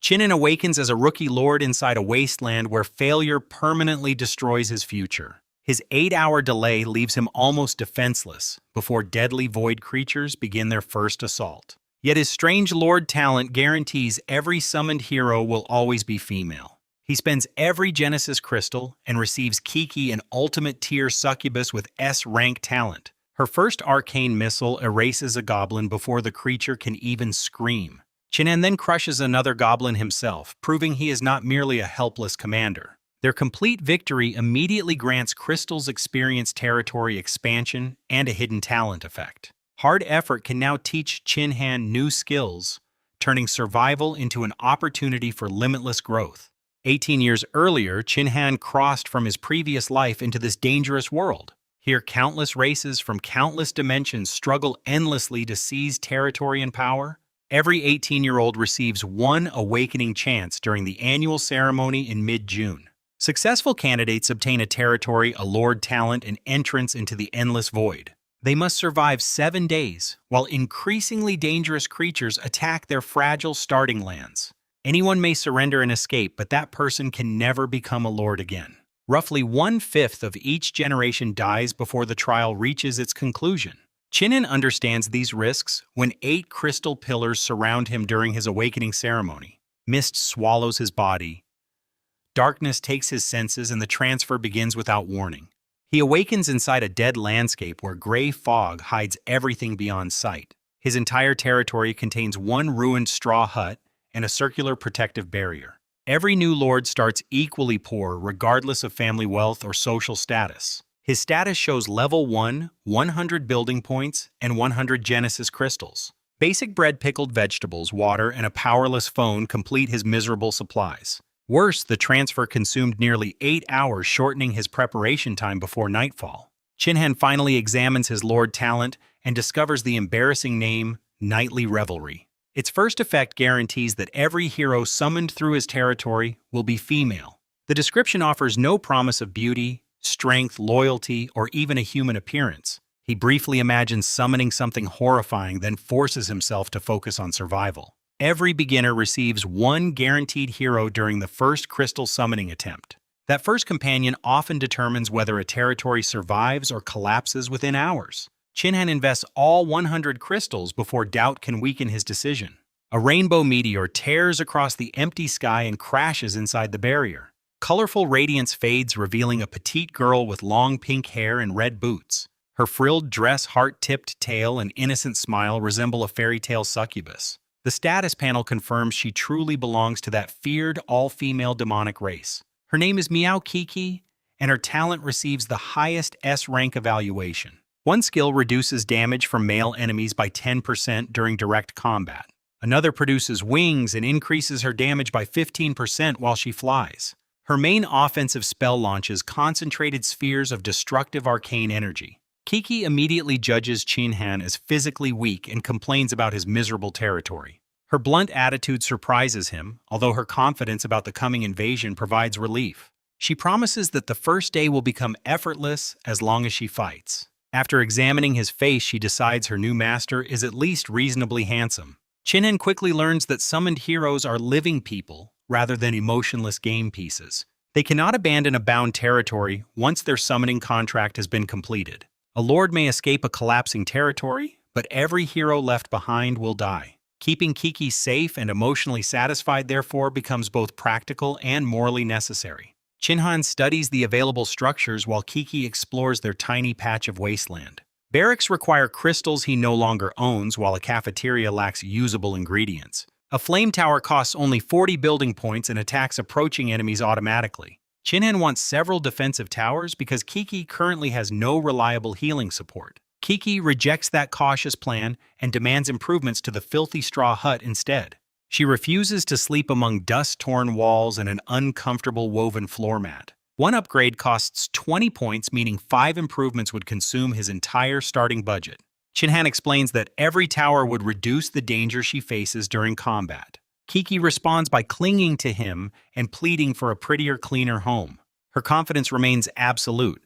Chinnen awakens as a rookie lord inside a wasteland where failure permanently destroys his future. His 8-hour delay leaves him almost defenseless before deadly void creatures begin their first assault. Yet his strange lord talent guarantees every summoned hero will always be female. He spends every Genesis crystal and receives Kiki, an ultimate tier succubus with S-rank talent. Her first arcane missile erases a goblin before the creature can even scream. Chinnen then crushes another goblin himself, proving he is not merely a helpless commander. Their complete victory immediately grants crystals experience territory expansion and a hidden talent effect. Hard effort can now teach Chinhan new skills, turning survival into an opportunity for limitless growth. 18 years earlier, Chinhan crossed from his previous life into this dangerous world. Here, countless races from countless dimensions struggle endlessly to seize territory and power. Every 18-year-old receives one awakening chance during the annual ceremony in mid-June. Successful candidates obtain a territory, a lord talent, and entrance into the endless void. They must survive 7 days, while increasingly dangerous creatures attack their fragile starting lands. Anyone may surrender and escape, but that person can never become a lord again. Roughly 1/5 of each generation dies before the trial reaches its conclusion. Chinnen understands these risks when 8 crystal pillars surround him during his awakening ceremony. Mist swallows his body. Darkness takes his senses, and the transfer begins without warning. He awakens inside a dead landscape where gray fog hides everything beyond sight. His entire territory contains one ruined straw hut and a circular protective barrier. Every new lord starts equally poor, regardless of family wealth or social status. His status shows level 1, 100 building points, and 100 Genesis crystals. Basic bread, pickled vegetables, water, and a powerless phone complete his miserable supplies. Worse, the transfer consumed nearly 8 hours, shortening his preparation time before nightfall. Chinhan finally examines his lord talent and discovers the embarrassing name, Nightly Revelry. Its first effect guarantees that every hero summoned through his territory will be female. The description offers no promise of beauty, strength, loyalty, or even a human appearance. He briefly imagines summoning something horrifying, then forces himself to focus on survival. Every beginner receives one guaranteed hero during the first crystal summoning attempt. That first companion often determines whether a territory survives or collapses within hours. Chinhan invests all 100 crystals before doubt can weaken his decision. A rainbow meteor tears across the empty sky and crashes inside the barrier. Colorful radiance fades, revealing a petite girl with long pink hair and red boots. Her frilled dress, heart-tipped tail, and innocent smile resemble a fairy tale succubus. The status panel confirms she truly belongs to that feared all-female demonic race. Her name is Meow Kiki, and her talent receives the highest S-rank evaluation. One skill reduces damage from male enemies by 10% during direct combat. Another produces wings and increases her damage by 15% while she flies. Her main offensive spell launches concentrated spheres of destructive arcane energy. Kiki immediately judges Chinhan as physically weak and complains about his miserable territory. Her blunt attitude surprises him, although her confidence about the coming invasion provides relief. She promises that the first day will become effortless as long as she fights. After examining his face, she decides her new master is at least reasonably handsome. Chinhan quickly learns that summoned heroes are living people rather than emotionless game pieces. They cannot abandon a bound territory once their summoning contract has been completed. A lord may escape a collapsing territory, but every hero left behind will die. Keeping Kiki safe and emotionally satisfied, therefore, becomes both practical and morally necessary. Chinhan studies the available structures while Kiki explores their tiny patch of wasteland. Barracks require crystals he no longer owns, while a cafeteria lacks usable ingredients. A flame tower costs only 40 building points and attacks approaching enemies automatically. Chinhan wants several defensive towers because Kiki currently has no reliable healing support. Kiki rejects that cautious plan and demands improvements to the filthy straw hut instead. She refuses to sleep among dust-torn walls and an uncomfortable woven floor mat. One upgrade costs 20 points, meaning 5 improvements would consume his entire starting budget. Chinhan explains that every tower would reduce the danger she faces during combat. Kiki responds by clinging to him and pleading for a prettier, cleaner home. Her confidence remains absolute,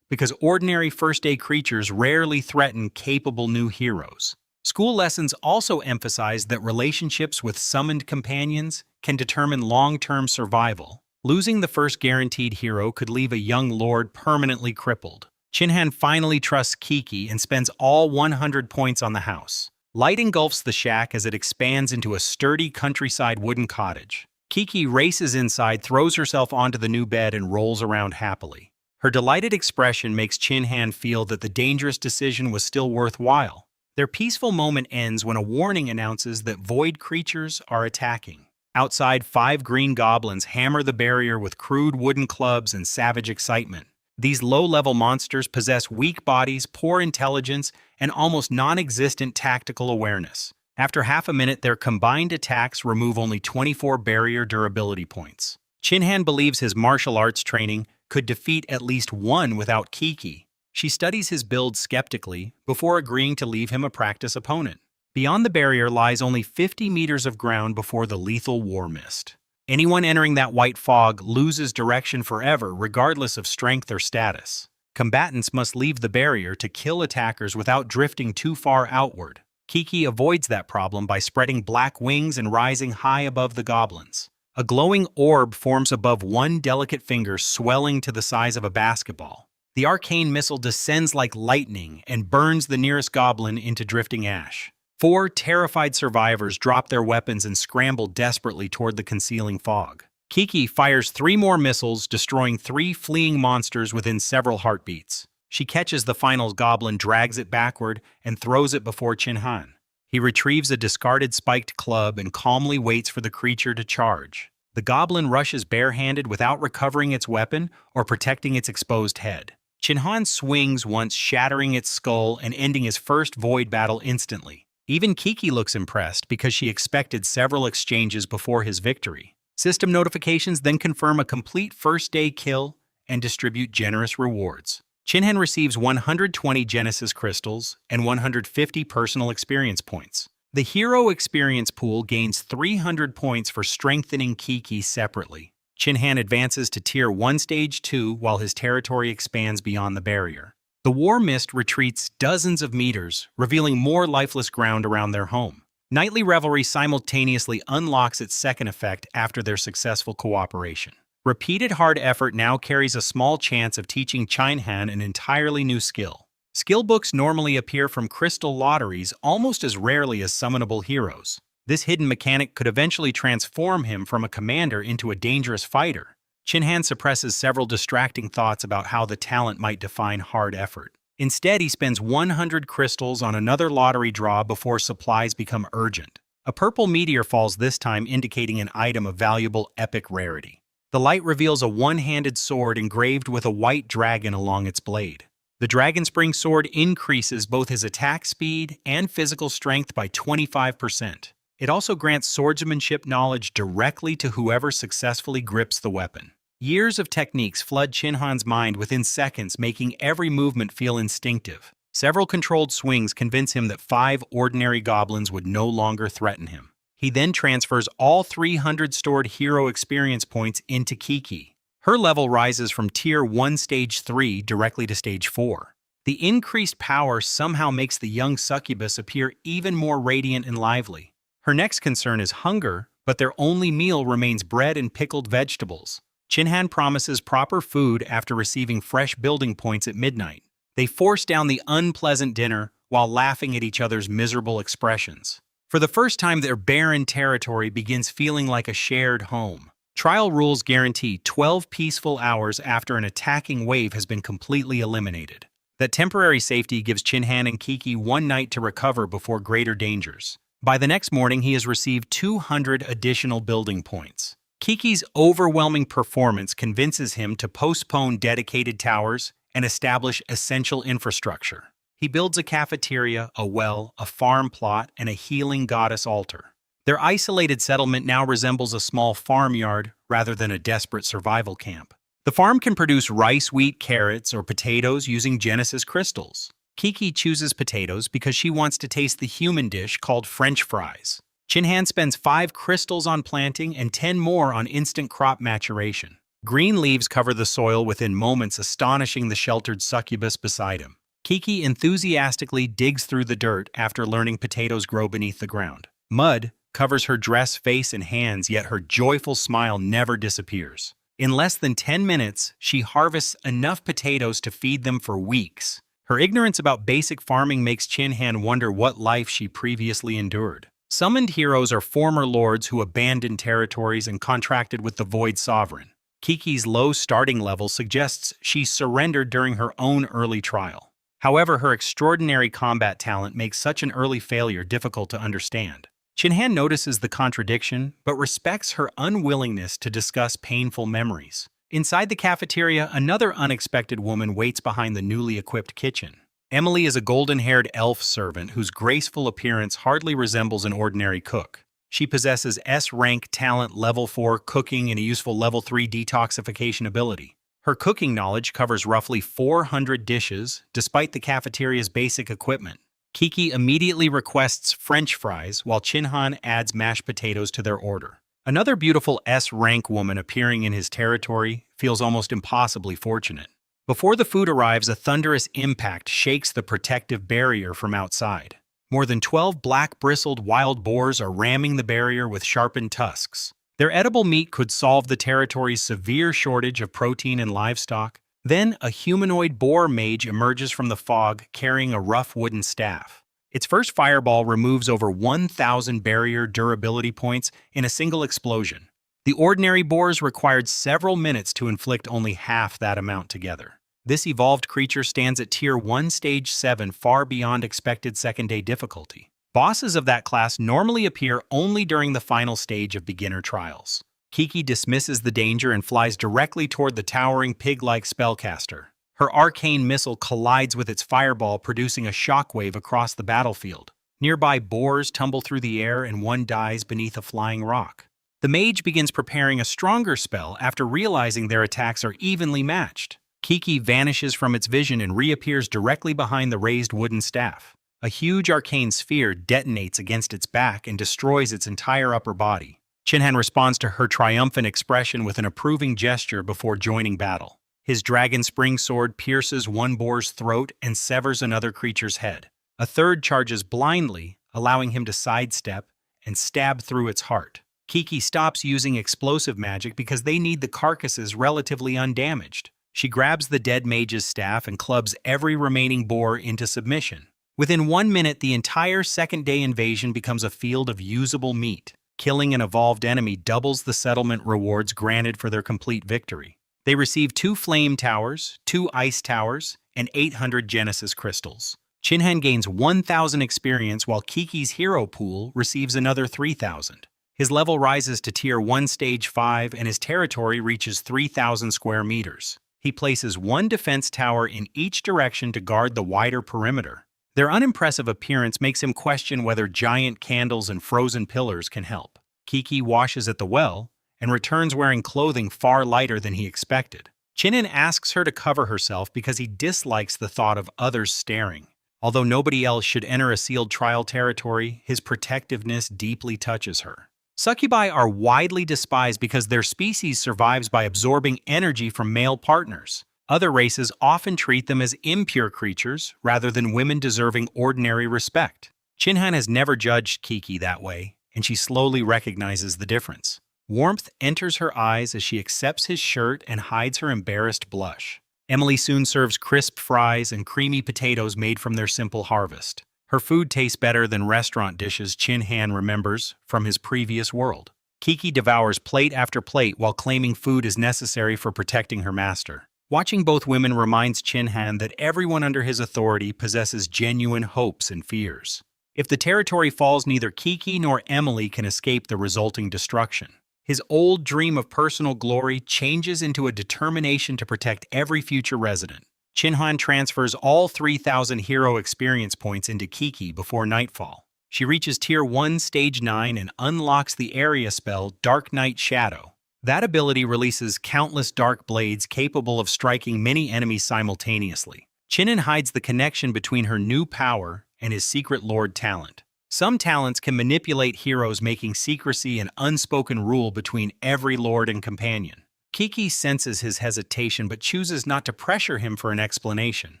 because ordinary first-day creatures rarely threaten capable new heroes. School lessons also emphasize that relationships with summoned companions can determine long-term survival. Losing the first guaranteed hero could leave a young lord permanently crippled. Chinhan finally trusts Kiki and spends all 100 points on the house. Light engulfs the shack as it expands into a sturdy countryside wooden cottage. Kiki races inside, throws herself onto the new bed, and rolls around happily. Her delighted expression makes Chinhan feel that the dangerous decision was still worthwhile. Their peaceful moment ends when a warning announces that void creatures are attacking. Outside, 5 green goblins hammer the barrier with crude wooden clubs and savage excitement. These low-level monsters possess weak bodies, poor intelligence, and almost non-existent tactical awareness. After half a minute, their combined attacks remove only 24 barrier durability points. Chinhan believes his martial arts training could defeat at least one without Kiki. She studies his build skeptically before agreeing to leave him a practice opponent. Beyond the barrier lies only 50 meters of ground before the lethal war mist. Anyone entering that white fog loses direction forever, regardless of strength or status. Combatants must leave the barrier to kill attackers without drifting too far outward. Kiki avoids that problem by spreading black wings and rising high above the goblins. A glowing orb forms above one delicate finger, swelling to the size of a basketball. The arcane missile descends like lightning and burns the nearest goblin into drifting ash. 4 terrified survivors drop their weapons and scramble desperately toward the concealing fog. Kiki fires 3 more missiles, destroying 3 fleeing monsters within several heartbeats. She catches the final goblin, drags it backward, and throws it before Chinhan. He retrieves a discarded spiked club and calmly waits for the creature to charge. The goblin rushes barehanded without recovering its weapon or protecting its exposed head. Chinhan swings once, shattering its skull and ending his first void battle instantly. Even Kiki looks impressed because she expected several exchanges before his victory. System notifications then confirm a complete first-day kill and distribute generous rewards. Chinhan receives 120 Genesis crystals and 150 personal experience points. The hero experience pool gains 300 points for strengthening Kiki separately. Chinhan advances to Tier 1 Stage 2 while his territory expands beyond the barrier. The war mist retreats dozens of meters, revealing more lifeless ground around their home. Nightly Revelry simultaneously unlocks its second effect after their successful cooperation. Repeated hard effort now carries a small chance of teaching Chinhan an entirely new skill. Skill books normally appear from crystal lotteries almost as rarely as summonable heroes. This hidden mechanic could eventually transform him from a commander into a dangerous fighter. Chinhan suppresses several distracting thoughts about how the talent might define hard effort. Instead, he spends 100 crystals on another lottery draw before supplies become urgent. A purple meteor falls this time, indicating an item of valuable epic rarity. The light reveals a one-handed sword engraved with a white dragon along its blade. The Dragonspring sword increases both his attack speed and physical strength by 25%. It also grants swordsmanship knowledge directly to whoever successfully grips the weapon. Years of techniques flood Chinhan's mind within seconds, making every movement feel instinctive. Several controlled swings convince him that 5 ordinary goblins would no longer threaten him. He then transfers all 300 stored hero experience points into Kiki. Her level rises from Tier 1 Stage 3 directly to Stage 4. The increased power somehow makes the young succubus appear even more radiant and lively. Her next concern is hunger, but their only meal remains bread and pickled vegetables. Chinhan promises proper food after receiving fresh building points at midnight. They force down the unpleasant dinner while laughing at each other's miserable expressions. For the first time, their barren territory begins feeling like a shared home. Trial rules guarantee 12 peaceful hours after an attacking wave has been completely eliminated. That temporary safety gives Chinhan and Kiki one night to recover before greater dangers. By the next morning, he has received 200 additional building points. Kiki's overwhelming performance convinces him to postpone dedicated towers and establish essential infrastructure. He builds a cafeteria, a well, a farm plot, and a healing goddess altar. Their isolated settlement now resembles a small farmyard rather than a desperate survival camp. The farm can produce rice, wheat, carrots, or potatoes using Genesis crystals. Kiki chooses potatoes because she wants to taste the human dish called French fries. Chinhan spends 5 crystals on planting and 10 more on instant crop maturation. Green leaves cover the soil within moments, astonishing the sheltered succubus beside him. Kiki enthusiastically digs through the dirt after learning potatoes grow beneath the ground. Mud, covers her dress, face, and hands, yet her joyful smile never disappears. In less than 10 minutes, she harvests enough potatoes to feed them for weeks. Her ignorance about basic farming makes Chin-Han wonder what life she previously endured. Summoned heroes are former lords who abandoned territories and contracted with the Void Sovereign. Kiki's low starting level suggests she surrendered during her own early trial. However, her extraordinary combat talent makes such an early failure difficult to understand. Chin-Han notices the contradiction, but respects her unwillingness to discuss painful memories. Inside the cafeteria, another unexpected woman waits behind the newly equipped kitchen. Emily is a golden-haired elf servant whose graceful appearance hardly resembles an ordinary cook. She possesses S-rank talent level 4 cooking and a useful level 3 detoxification ability. Her cooking knowledge covers roughly 400 dishes, despite the cafeteria's basic equipment. Kiki immediately requests French fries, while Chin-Han adds mashed potatoes to their order. Another beautiful S-rank woman appearing in his territory feels almost impossibly fortunate. Before the food arrives, a thunderous impact shakes the protective barrier from outside. More than 12 black-bristled wild boars are ramming the barrier with sharpened tusks. Their edible meat could solve the territory's severe shortage of protein and livestock. Then, a humanoid boar mage emerges from the fog carrying a rough wooden staff. Its first fireball removes over 1,000 barrier durability points in a single explosion. The ordinary boars required several minutes to inflict only half that amount together. This evolved creature stands at Tier 1 Stage 7, far beyond expected second-day difficulty. Bosses of that class normally appear only during the final stage of beginner trials. Kiki dismisses the danger and flies directly toward the towering pig-like spellcaster. Her arcane missile collides with its fireball, producing a shockwave across the battlefield. Nearby boars tumble through the air and one dies beneath a flying rock. The mage begins preparing a stronger spell after realizing their attacks are evenly matched. Kiki vanishes from its vision and reappears directly behind the raised wooden staff. A huge arcane sphere detonates against its back and destroys its entire upper body. Chin-Han responds to her triumphant expression with an approving gesture before joining battle. His dragon spring sword pierces one boar's throat and severs another creature's head. A third charges blindly, allowing him to sidestep and stab through its heart. Kiki stops using explosive magic because they need the carcasses relatively undamaged. She grabs the dead mage's staff and clubs every remaining boar into submission. Within 1 minute, the entire second-day invasion becomes a field of usable meat. Killing an evolved enemy doubles the settlement rewards granted for their complete victory. They receive 2 flame towers, 2 ice towers, and 800 Genesis crystals. Chin-Han gains 1,000 experience while Kiki's hero pool receives another 3,000. His level rises to Tier 1 Stage 5 and his territory reaches 3,000 square meters. He places 1 defense tower in each direction to guard the wider perimeter. Their unimpressive appearance makes him question whether giant candles and frozen pillars can help. Kiki washes at the well and returns wearing clothing far lighter than he expected. Chin-Han asks her to cover herself because he dislikes the thought of others staring. Although nobody else should enter a sealed trial territory, his protectiveness deeply touches her. Succubi are widely despised because their species survives by absorbing energy from male partners. Other races often treat them as impure creatures rather than women deserving ordinary respect. Chin-Han has never judged Kiki that way, and she slowly recognizes the difference. Warmth enters her eyes as she accepts his shirt and hides her embarrassed blush. Emily soon serves crisp fries and creamy potatoes made from their simple harvest. Her food tastes better than restaurant dishes Chin-Han remembers from his previous world. Kiki devours plate after plate while claiming food is necessary for protecting her master. Watching both women reminds Chin-Han that everyone under his authority possesses genuine hopes and fears. If the territory falls, neither Kiki nor Emily can escape the resulting destruction. His old dream of personal glory changes into a determination to protect every future resident. Chin-Han transfers all 3,000 hero experience points into Kiki before nightfall. She reaches Tier 1 Stage 9 and unlocks the area spell Dark Night Shadow. That ability releases countless dark blades capable of striking many enemies simultaneously. Chin-Han hides the connection between her new power and his secret lord talent. Some talents can manipulate heroes, making secrecy an unspoken rule between every lord and companion. Kiki senses his hesitation but chooses not to pressure him for an explanation.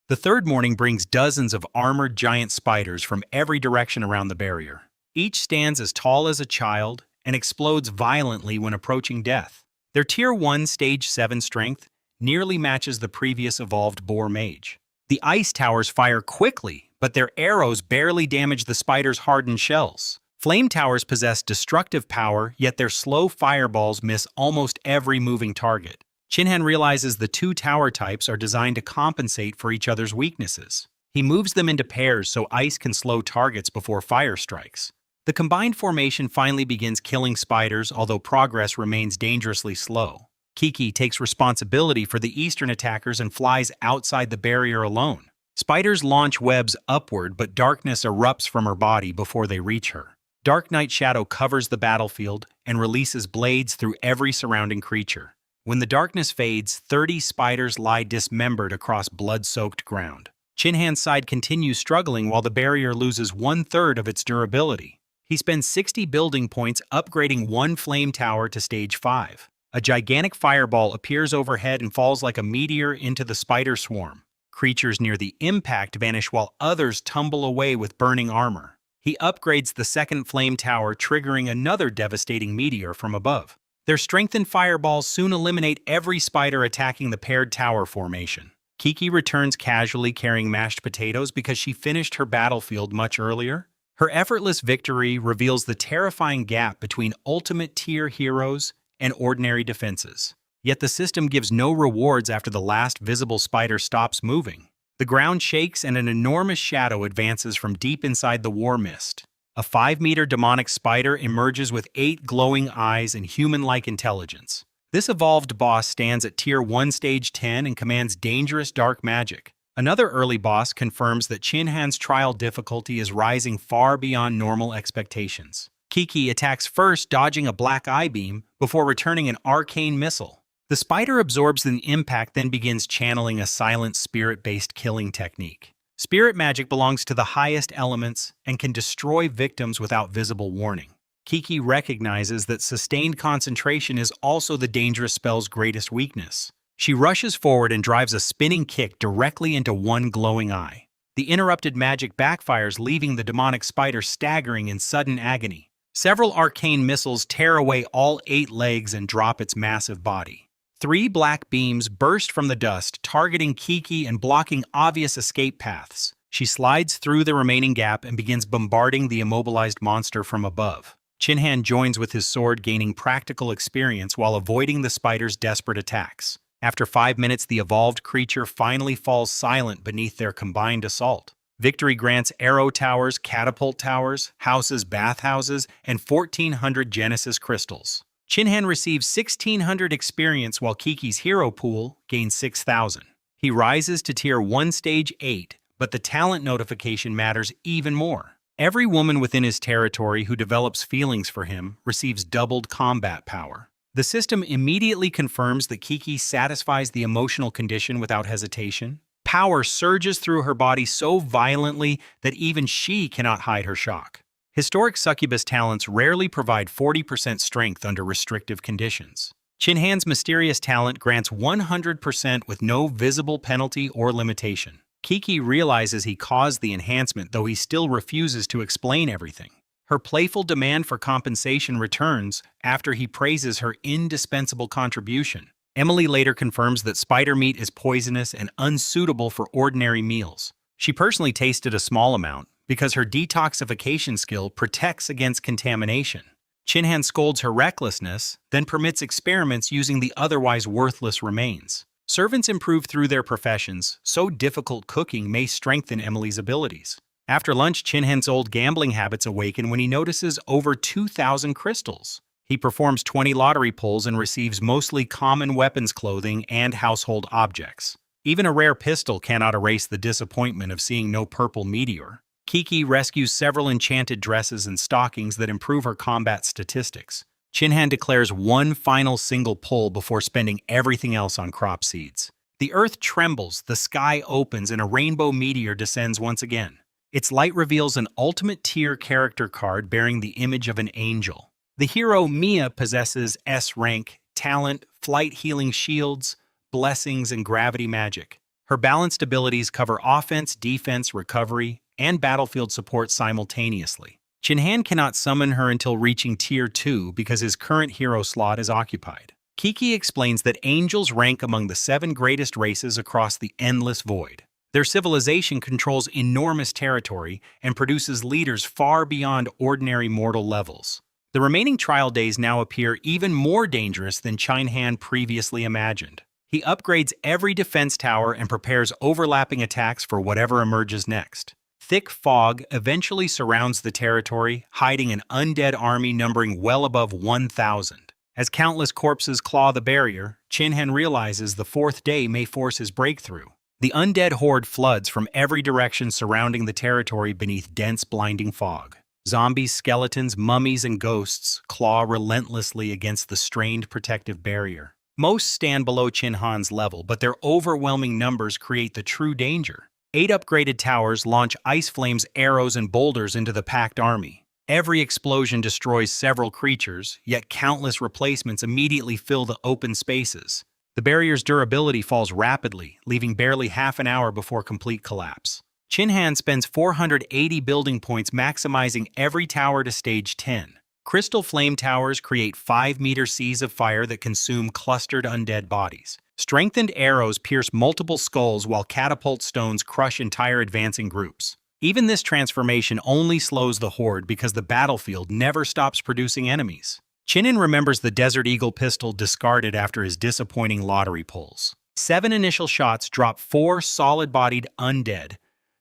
The third morning brings dozens of armored giant spiders from every direction around the barrier. Each stands as tall as a child and explodes violently when approaching death. Their Tier 1 Stage 7 strength nearly matches the previous evolved Boar Mage. The ice towers fire quickly, but their arrows barely damage the spider's hardened shells. Flame towers possess destructive power, yet their slow fireballs miss almost every moving target. Chinhan realizes the two tower types are designed to compensate for each other's weaknesses. He moves them into pairs so ice can slow targets before fire strikes. The combined formation finally begins killing spiders, although progress remains dangerously slow. Kiki takes responsibility for the eastern attackers and flies outside the barrier alone. Spiders launch webs upward, but darkness erupts from her body before they reach her. Dark Night Shadow covers the battlefield and releases blades through every surrounding creature. When the darkness fades, 30 spiders lie dismembered across blood-soaked ground. Chinhan's side continues struggling while the barrier loses 1/3 of its durability. He spends 60 building points upgrading one flame tower to Stage 5. A gigantic fireball appears overhead and falls like a meteor into the spider swarm. Creatures near the impact vanish while others tumble away with burning armor. He upgrades the second flame tower, triggering another devastating meteor from above. Their strengthened fireballs soon eliminate every spider attacking the paired tower formation. Kiki returns casually carrying mashed potatoes because she finished her battlefield much earlier. Her effortless victory reveals the terrifying gap between ultimate tier heroes and ordinary defenses. Yet the system gives no rewards after the last visible spider stops moving. The ground shakes and an enormous shadow advances from deep inside the war mist. A 5-meter demonic spider emerges with 8 glowing eyes and human-like intelligence. This evolved boss stands at Tier 1 Stage 10 and commands dangerous dark magic. Another early boss confirms that Chinhan's trial difficulty is rising far beyond normal expectations. Kiki attacks first, dodging a black eye beam before returning an arcane missile. The spider absorbs the impact, then begins channeling a silent spirit-based killing technique. Spirit magic belongs to the highest elements and can destroy victims without visible warning. Kiki recognizes that sustained concentration is also the dangerous spell's greatest weakness. She rushes forward and drives a spinning kick directly into one glowing eye. The interrupted magic backfires, leaving the demonic spider staggering in sudden agony. Several arcane missiles tear away all 8 legs and drop its massive body. 3 black beams burst from the dust, targeting Kiki and blocking obvious escape paths. She slides through the remaining gap and begins bombarding the immobilized monster from above. Chinhan joins with his sword, gaining practical experience while avoiding the spider's desperate attacks. After 5 minutes, the evolved creature finally falls silent beneath their combined assault. Victory grants arrow towers, catapult towers, houses, bathhouses, and 1,400 Genesis crystals. Chinhan receives 1,600 experience while Kiki's hero pool gains 6,000. He rises to Tier 1 Stage 8, but the talent notification matters even more. Every woman within his territory who develops feelings for him receives doubled combat power. The system immediately confirms that Kiki satisfies the emotional condition without hesitation. Power surges through her body so violently that even she cannot hide her shock. Historic succubus talents rarely provide 40% strength under restrictive conditions. Chinhan's mysterious talent grants 100% with no visible penalty or limitation. Kiki realizes he caused the enhancement, though he still refuses to explain everything. Her playful demand for compensation returns after he praises her indispensable contribution. Emily later confirms that spider meat is poisonous and unsuitable for ordinary meals. She personally tasted a small amount because her detoxification skill protects against contamination. Chinhan scolds her recklessness, then permits experiments using the otherwise worthless remains. Servants improve through their professions, so difficult cooking may strengthen Emily's abilities. After lunch, Chinhan's old gambling habits awaken when he notices over 2,000 crystals. He performs 20 lottery pulls and receives mostly common weapons, clothing, and household objects. Even a rare pistol cannot erase the disappointment of seeing no purple meteor. Kiki rescues several enchanted dresses and stockings that improve her combat statistics. Chinhan declares one final single pull before spending everything else on crop seeds. The earth trembles, the sky opens, and a rainbow meteor descends once again. Its light reveals an ultimate tier character card bearing the image of an angel. The hero Mia possesses S rank, talent, flight healing shields, blessings, and gravity magic. Her balanced abilities cover offense, defense, recovery, and battlefield support simultaneously. Chinhan cannot summon her until reaching Tier 2 because his current hero slot is occupied. Kiki explains that angels rank among the 7 greatest races across the endless void. Their civilization controls enormous territory and produces leaders far beyond ordinary mortal levels. The remaining trial days now appear even more dangerous than Chinhan previously imagined. He upgrades every defense tower and prepares overlapping attacks for whatever emerges next. Thick fog eventually surrounds the territory, hiding an undead army numbering well above 1,000. As countless corpses claw the barrier, Chinhan realizes the 4th day may force his breakthrough. The undead horde floods from every direction surrounding the territory beneath dense, blinding fog. Zombies, skeletons, mummies, and ghosts claw relentlessly against the strained protective barrier. Most stand below Chinhan's level, but their overwhelming numbers create the true danger. 8 upgraded towers launch ice flames, arrows, and boulders into the packed army. Every explosion destroys several creatures, yet countless replacements immediately fill the open spaces. The barrier's durability falls rapidly, leaving barely half an hour before complete collapse. Chinhan spends 480 building points maximizing every tower to stage 10. Crystal flame towers create 5-meter seas of fire that consume clustered undead bodies. Strengthened arrows pierce multiple skulls while catapult stones crush entire advancing groups. Even this transformation only slows the horde because the battlefield never stops producing enemies. Chinhan remembers the Desert Eagle pistol discarded after his disappointing lottery pulls. 7 initial shots drop 4 solid-bodied undead,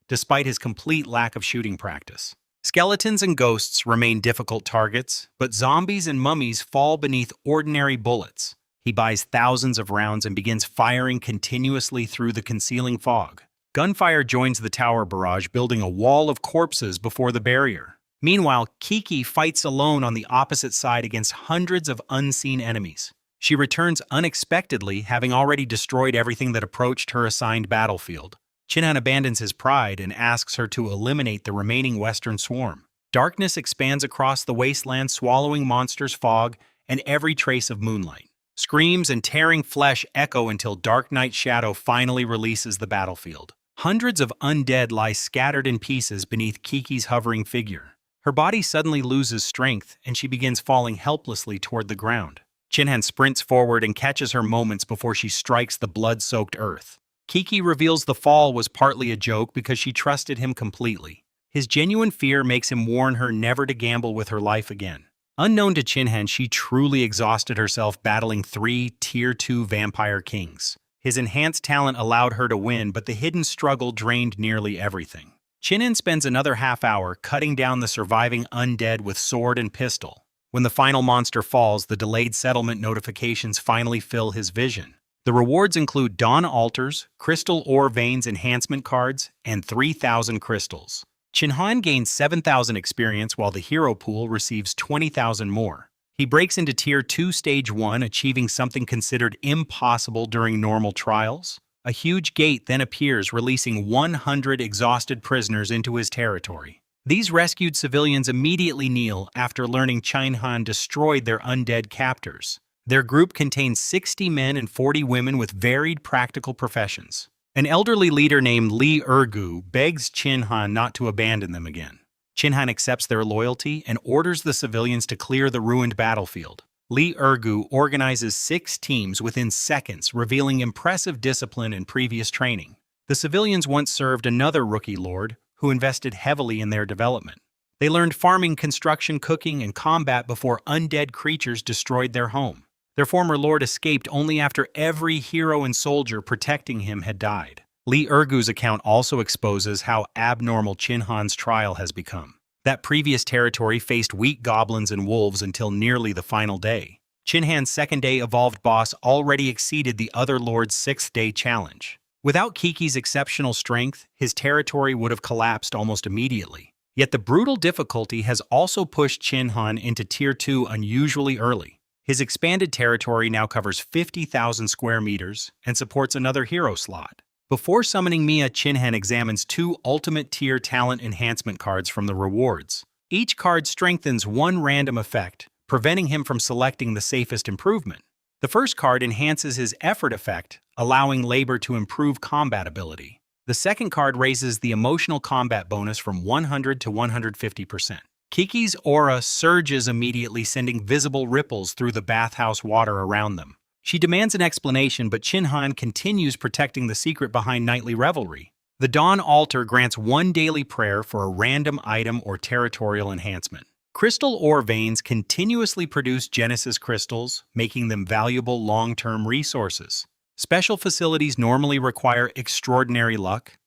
despite his complete lack of shooting practice. Skeletons and ghosts remain difficult targets, but zombies and mummies fall beneath ordinary bullets. He buys thousands of rounds and begins firing continuously through the concealing fog. Gunfire joins the tower barrage, building a wall of corpses before the barrier. Meanwhile, Kiki fights alone on the opposite side against hundreds of unseen enemies. She returns unexpectedly, having already destroyed everything that approached her assigned battlefield. Chinhan abandons his pride and asks her to eliminate the remaining western swarm. Darkness expands across the wasteland, swallowing monsters, fog, and every trace of moonlight. Screams and tearing flesh echo until Dark Knight's shadow finally releases the battlefield. Hundreds of undead lie scattered in pieces beneath Kiki's hovering figure. Her body suddenly loses strength, and she begins falling helplessly toward the ground. Chinhan sprints forward and catches her moments before she strikes the blood-soaked earth. Kiki reveals the fall was partly a joke because she trusted him completely. His genuine fear makes him warn her never to gamble with her life again. Unknown to Chinhan, she truly exhausted herself battling 3 Tier 2 vampire kings. His enhanced talent allowed her to win, but the hidden struggle drained nearly everything. Chinhan spends another half hour cutting down the surviving undead with sword and pistol. When the final monster falls, the delayed settlement notifications finally fill his vision. The rewards include Dawn Altars, Crystal Ore Veins enhancement cards, and 3,000 crystals. Chinhan gains 7,000 experience while the hero pool receives 20,000 more. He breaks into Tier 2 Stage 1, achieving something considered impossible during normal trials. A huge gate then appears, releasing 100 exhausted prisoners into his territory. These rescued civilians immediately kneel after learning Chinhan destroyed their undead captors. Their group contains 60 men and 40 women with varied practical professions. An elderly leader named Li Ergu begs Chinhan not to abandon them again. Chinhan accepts their loyalty and orders the civilians to clear the ruined battlefield. Li Ergu organizes 6 teams within seconds, revealing impressive discipline and previous training. The civilians once served another rookie lord, who invested heavily in their development. They learned farming, construction, cooking, and combat before undead creatures destroyed their home. Their former lord escaped only after every hero and soldier protecting him had died. Li Ergu's account also exposes how abnormal Chinhan's trial has become. That previous territory faced weak goblins and wolves until nearly the final day. Chinhan's second-day evolved boss already exceeded the other lord's 6th-day challenge. Without Kiki's exceptional strength, his territory would have collapsed almost immediately. Yet the brutal difficulty has also pushed Chinhan into Tier 2 unusually early. His expanded territory now covers 50,000 square meters and supports another hero slot. Before summoning Mia, Chinhan examines 2 ultimate tier talent enhancement cards from the rewards. Each card strengthens 1 random effect, preventing him from selecting the safest improvement. The first card enhances his effort effect, allowing labor to improve combat ability. The second card raises the emotional combat bonus from 100 to 150%. Kiki's aura surges immediately, sending visible ripples through the bathhouse water around them. She demands an explanation, but Chinhan continues protecting the secret behind nightly revelry. The Dawn Altar grants one daily prayer for a random item or territorial enhancement. Crystal ore veins continuously produce Genesis crystals, making them valuable long-term resources. Special facilities normally require extraordinary luck,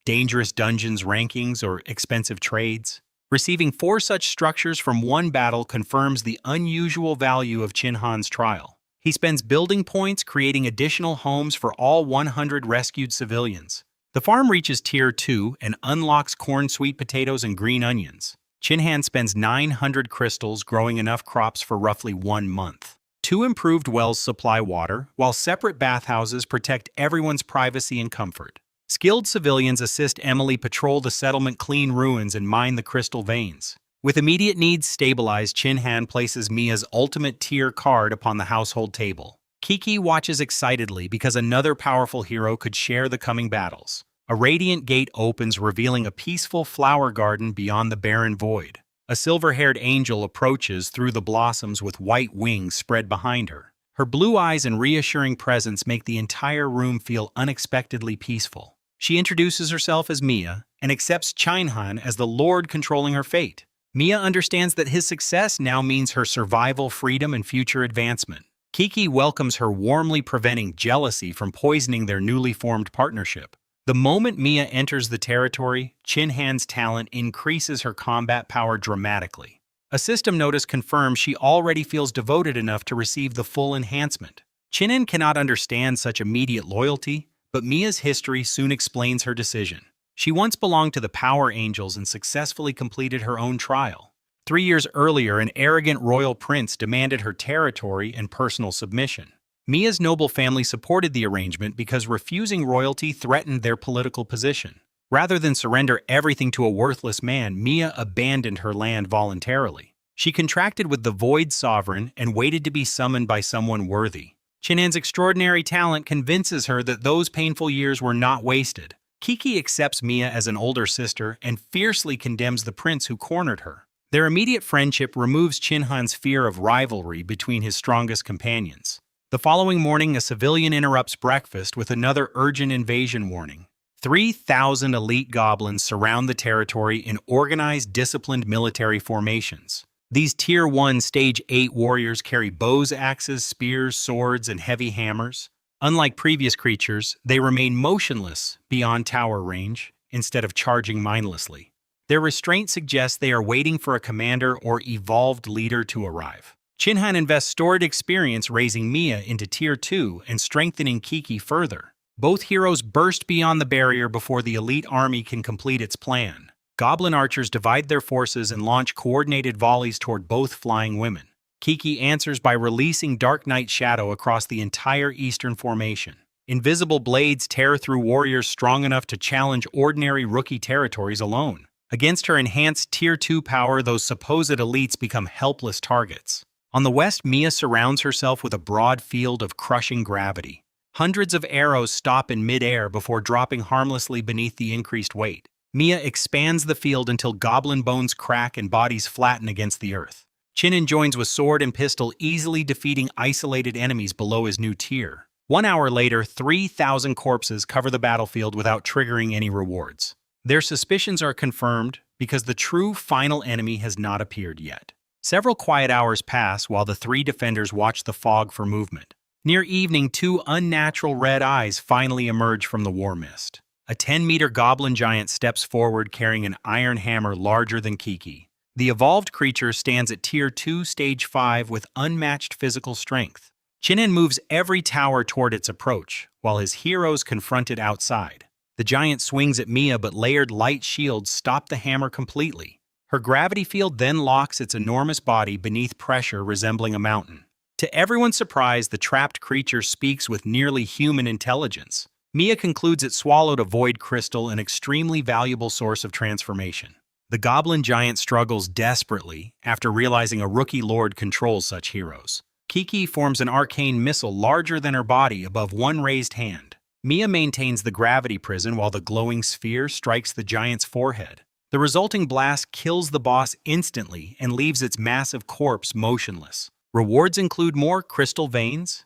dangerous dungeons rankings, or expensive trades. Receiving 4 such structures from one battle confirms the unusual value of Chinhan's trial. He spends building points creating additional homes for all 100 rescued civilians. The farm reaches Tier 2 and unlocks corn, sweet potatoes, and green onions. Chinhan spends 900 crystals growing enough crops for roughly 1 month. 2 improved wells supply water, while separate bathhouses protect everyone's privacy and comfort. Skilled civilians assist Emily patrol the settlement, clean ruins, and mine the crystal veins. With immediate needs stabilized, Chinhan places Mia's ultimate tier card upon the household table. Kiki watches excitedly because another powerful hero could share the coming battles. A radiant gate opens, revealing a peaceful flower garden beyond the barren void. A silver-haired angel approaches through the blossoms with white wings spread behind her. Her blue eyes and reassuring presence make the entire room feel unexpectedly peaceful. She introduces herself as Mia and accepts Chinhan as the lord controlling her fate. Mia understands that his success now means her survival, freedom, and future advancement. Kiki welcomes her warmly, preventing jealousy from poisoning their newly formed partnership. The moment Mia enters the territory, Chinhan's talent increases her combat power dramatically. A system notice confirms she already feels devoted enough to receive the full enhancement. Chinhan cannot understand such immediate loyalty, but Mia's history soon explains her decision. She once belonged to the Power Angels and successfully completed her own trial. 3 years earlier, an arrogant royal prince demanded her territory and personal submission. Mia's noble family supported the arrangement because refusing royalty threatened their political position. Rather than surrender everything to a worthless man, Mia abandoned her land voluntarily. She contracted with the Void Sovereign and waited to be summoned by someone worthy. Chinhan's extraordinary talent convinces her that those painful years were not wasted. Kiki accepts Mia as an older sister and fiercely condemns the prince who cornered her. Their immediate friendship removes Chinhan's fear of rivalry between his strongest companions. The following morning, a civilian interrupts breakfast with another urgent invasion warning. 3,000 elite goblins surround the territory in organized, disciplined military formations. These Tier 1 Stage 8 warriors carry bows, axes, spears, swords, and heavy hammers. Unlike previous creatures, they remain motionless beyond tower range, instead of charging mindlessly. Their restraint suggests they are waiting for a commander or evolved leader to arrive. Chinhan invests stored experience, raising Mia into Tier 2 and strengthening Kiki further. Both heroes burst beyond the barrier before the elite army can complete its plan. Goblin archers divide their forces and launch coordinated volleys toward both flying women. Kiki answers by releasing Dark Knight Shadow across the entire eastern formation. Invisible blades tear through warriors strong enough to challenge ordinary rookie territories alone. Against her enhanced Tier 2 power, those supposed elites become helpless targets. On the west, Mia surrounds herself with a broad field of crushing gravity. Hundreds of arrows stop in mid-air before dropping harmlessly beneath the increased weight. Mia expands the field until goblin bones crack and bodies flatten against the earth. Chinhan joins with sword and pistol, easily defeating isolated enemies below his new tier. 1 hour later, 3,000 corpses cover the battlefield without triggering any rewards. Their suspicions are confirmed because the true final enemy has not appeared yet. Several quiet hours pass while the 3 defenders watch the fog for movement. Near evening, 2 unnatural red eyes finally emerge from the war mist. A 10-meter goblin giant steps forward carrying an iron hammer larger than Kiki. The evolved creature stands at Tier 2 Stage 5 with unmatched physical strength. Chinhan moves every tower toward its approach, while his heroes confront it outside. The giant swings at Mia, but layered light shields stop the hammer completely. Her gravity field then locks its enormous body beneath pressure resembling a mountain. To everyone's surprise, the trapped creature speaks with nearly human intelligence. Mia concludes it swallowed a void crystal, an extremely valuable source of transformation. The goblin giant struggles desperately after realizing a rookie lord controls such heroes. Kiki forms an arcane missile larger than her body above one raised hand. Mia maintains the gravity prison while the glowing sphere strikes the giant's forehead. The resulting blast kills the boss instantly and leaves its massive corpse motionless. Rewards include more crystal veins,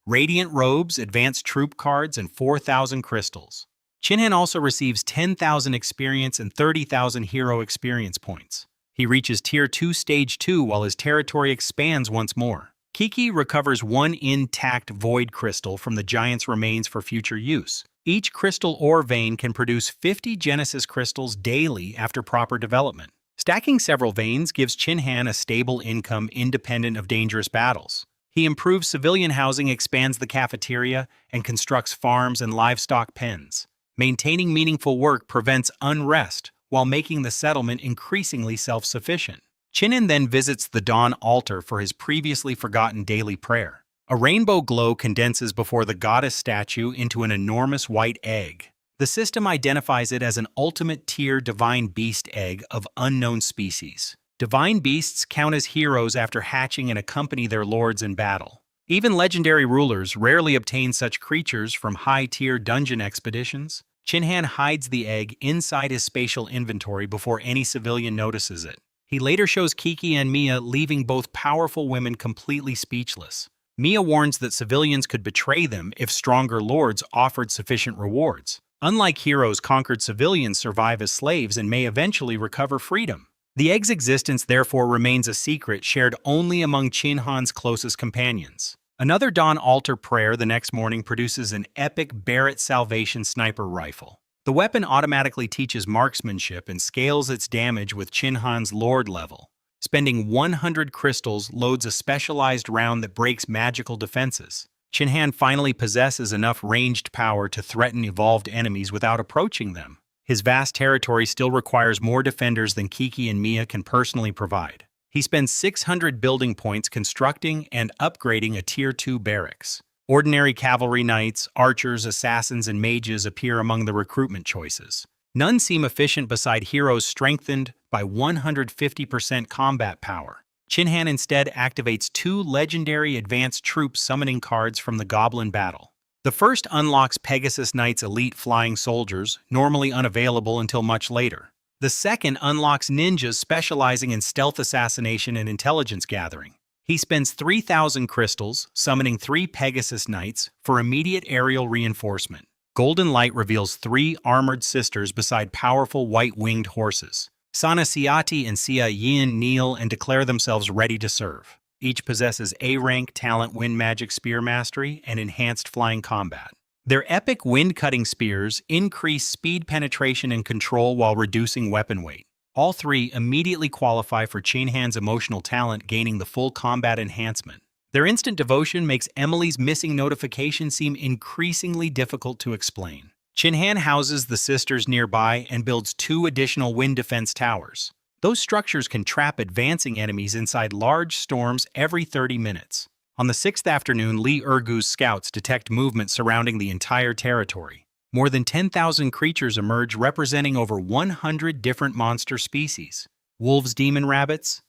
radiant robes, advanced troop cards, and 4,000 crystals. Chinhan also receives 10,000 experience and 30,000 hero experience points. He reaches Tier 2 Stage 2 while his territory expands once more. Kiki recovers one intact void crystal from the giant's remains for future use. Each crystal ore vein can produce 50 Genesis crystals daily after proper development. Stacking several veins gives Chinhan a stable income independent of dangerous battles. He improves civilian housing, expands the cafeteria, and constructs farms and livestock pens. Maintaining meaningful work prevents unrest while making the settlement increasingly self-sufficient. Chinhan then visits the Dawn altar for his previously forgotten daily prayer. A rainbow glow condenses before the goddess statue into an enormous white egg. The system identifies it as an ultimate tier divine beast egg of unknown species. Divine beasts count as heroes after hatching and accompany their lords in battle. Even legendary rulers rarely obtain such creatures from high-tier dungeon expeditions. Chinhan hides the egg inside his spatial inventory before any civilian notices it. He later shows Kiki and Mia, leaving both powerful women completely speechless. Mia warns that civilians could betray them if stronger lords offered sufficient rewards. Unlike heroes, conquered civilians survive as slaves and may eventually recover freedom. The egg's existence therefore remains a secret shared only among Chinhan's closest companions. Another Dawn altar prayer the next morning produces an epic Barrett Salvation sniper rifle. The weapon automatically teaches marksmanship and scales its damage with Chinhan's Lord level. Spending 100 crystals loads a specialized round that breaks magical defenses. Chinhan finally possesses enough ranged power to threaten evolved enemies without approaching them. His vast territory still requires more defenders than Kiki and Mia can personally provide. He spends 600 building points constructing and upgrading a Tier 2 barracks. Ordinary cavalry knights, archers, assassins, and mages appear among the recruitment choices. None seem efficient beside heroes strengthened by 150% combat power. Chinhan instead activates 2 legendary advanced troop summoning cards from the Goblin battle. The first unlocks Pegasus Knight's elite flying soldiers, normally unavailable until much later. The second unlocks ninjas specializing in stealth assassination and intelligence gathering. He spends 3,000 crystals, summoning 3 Pegasus Knights for immediate aerial reinforcement. Golden Light reveals 3 armored sisters beside powerful white-winged horses. Sana Siati and Sia Yin kneel and declare themselves ready to serve. Each possesses A-rank talent wind magic spear mastery and enhanced flying combat. Their epic wind-cutting spears increase speed penetration and control while reducing weapon weight. All 3 immediately qualify for Chinhan's emotional talent, gaining the full combat enhancement. Their instant devotion makes Emily's missing notification seem increasingly difficult to explain. Chinhan houses the sisters nearby and builds 2 additional wind defense towers. Those structures can trap advancing enemies inside large storms every 30 minutes. On the 6th afternoon, Li Urgu's scouts detect movement surrounding the entire territory. More than 10,000 creatures emerge representing over 100 different monster species. Wolves, demon rabbits,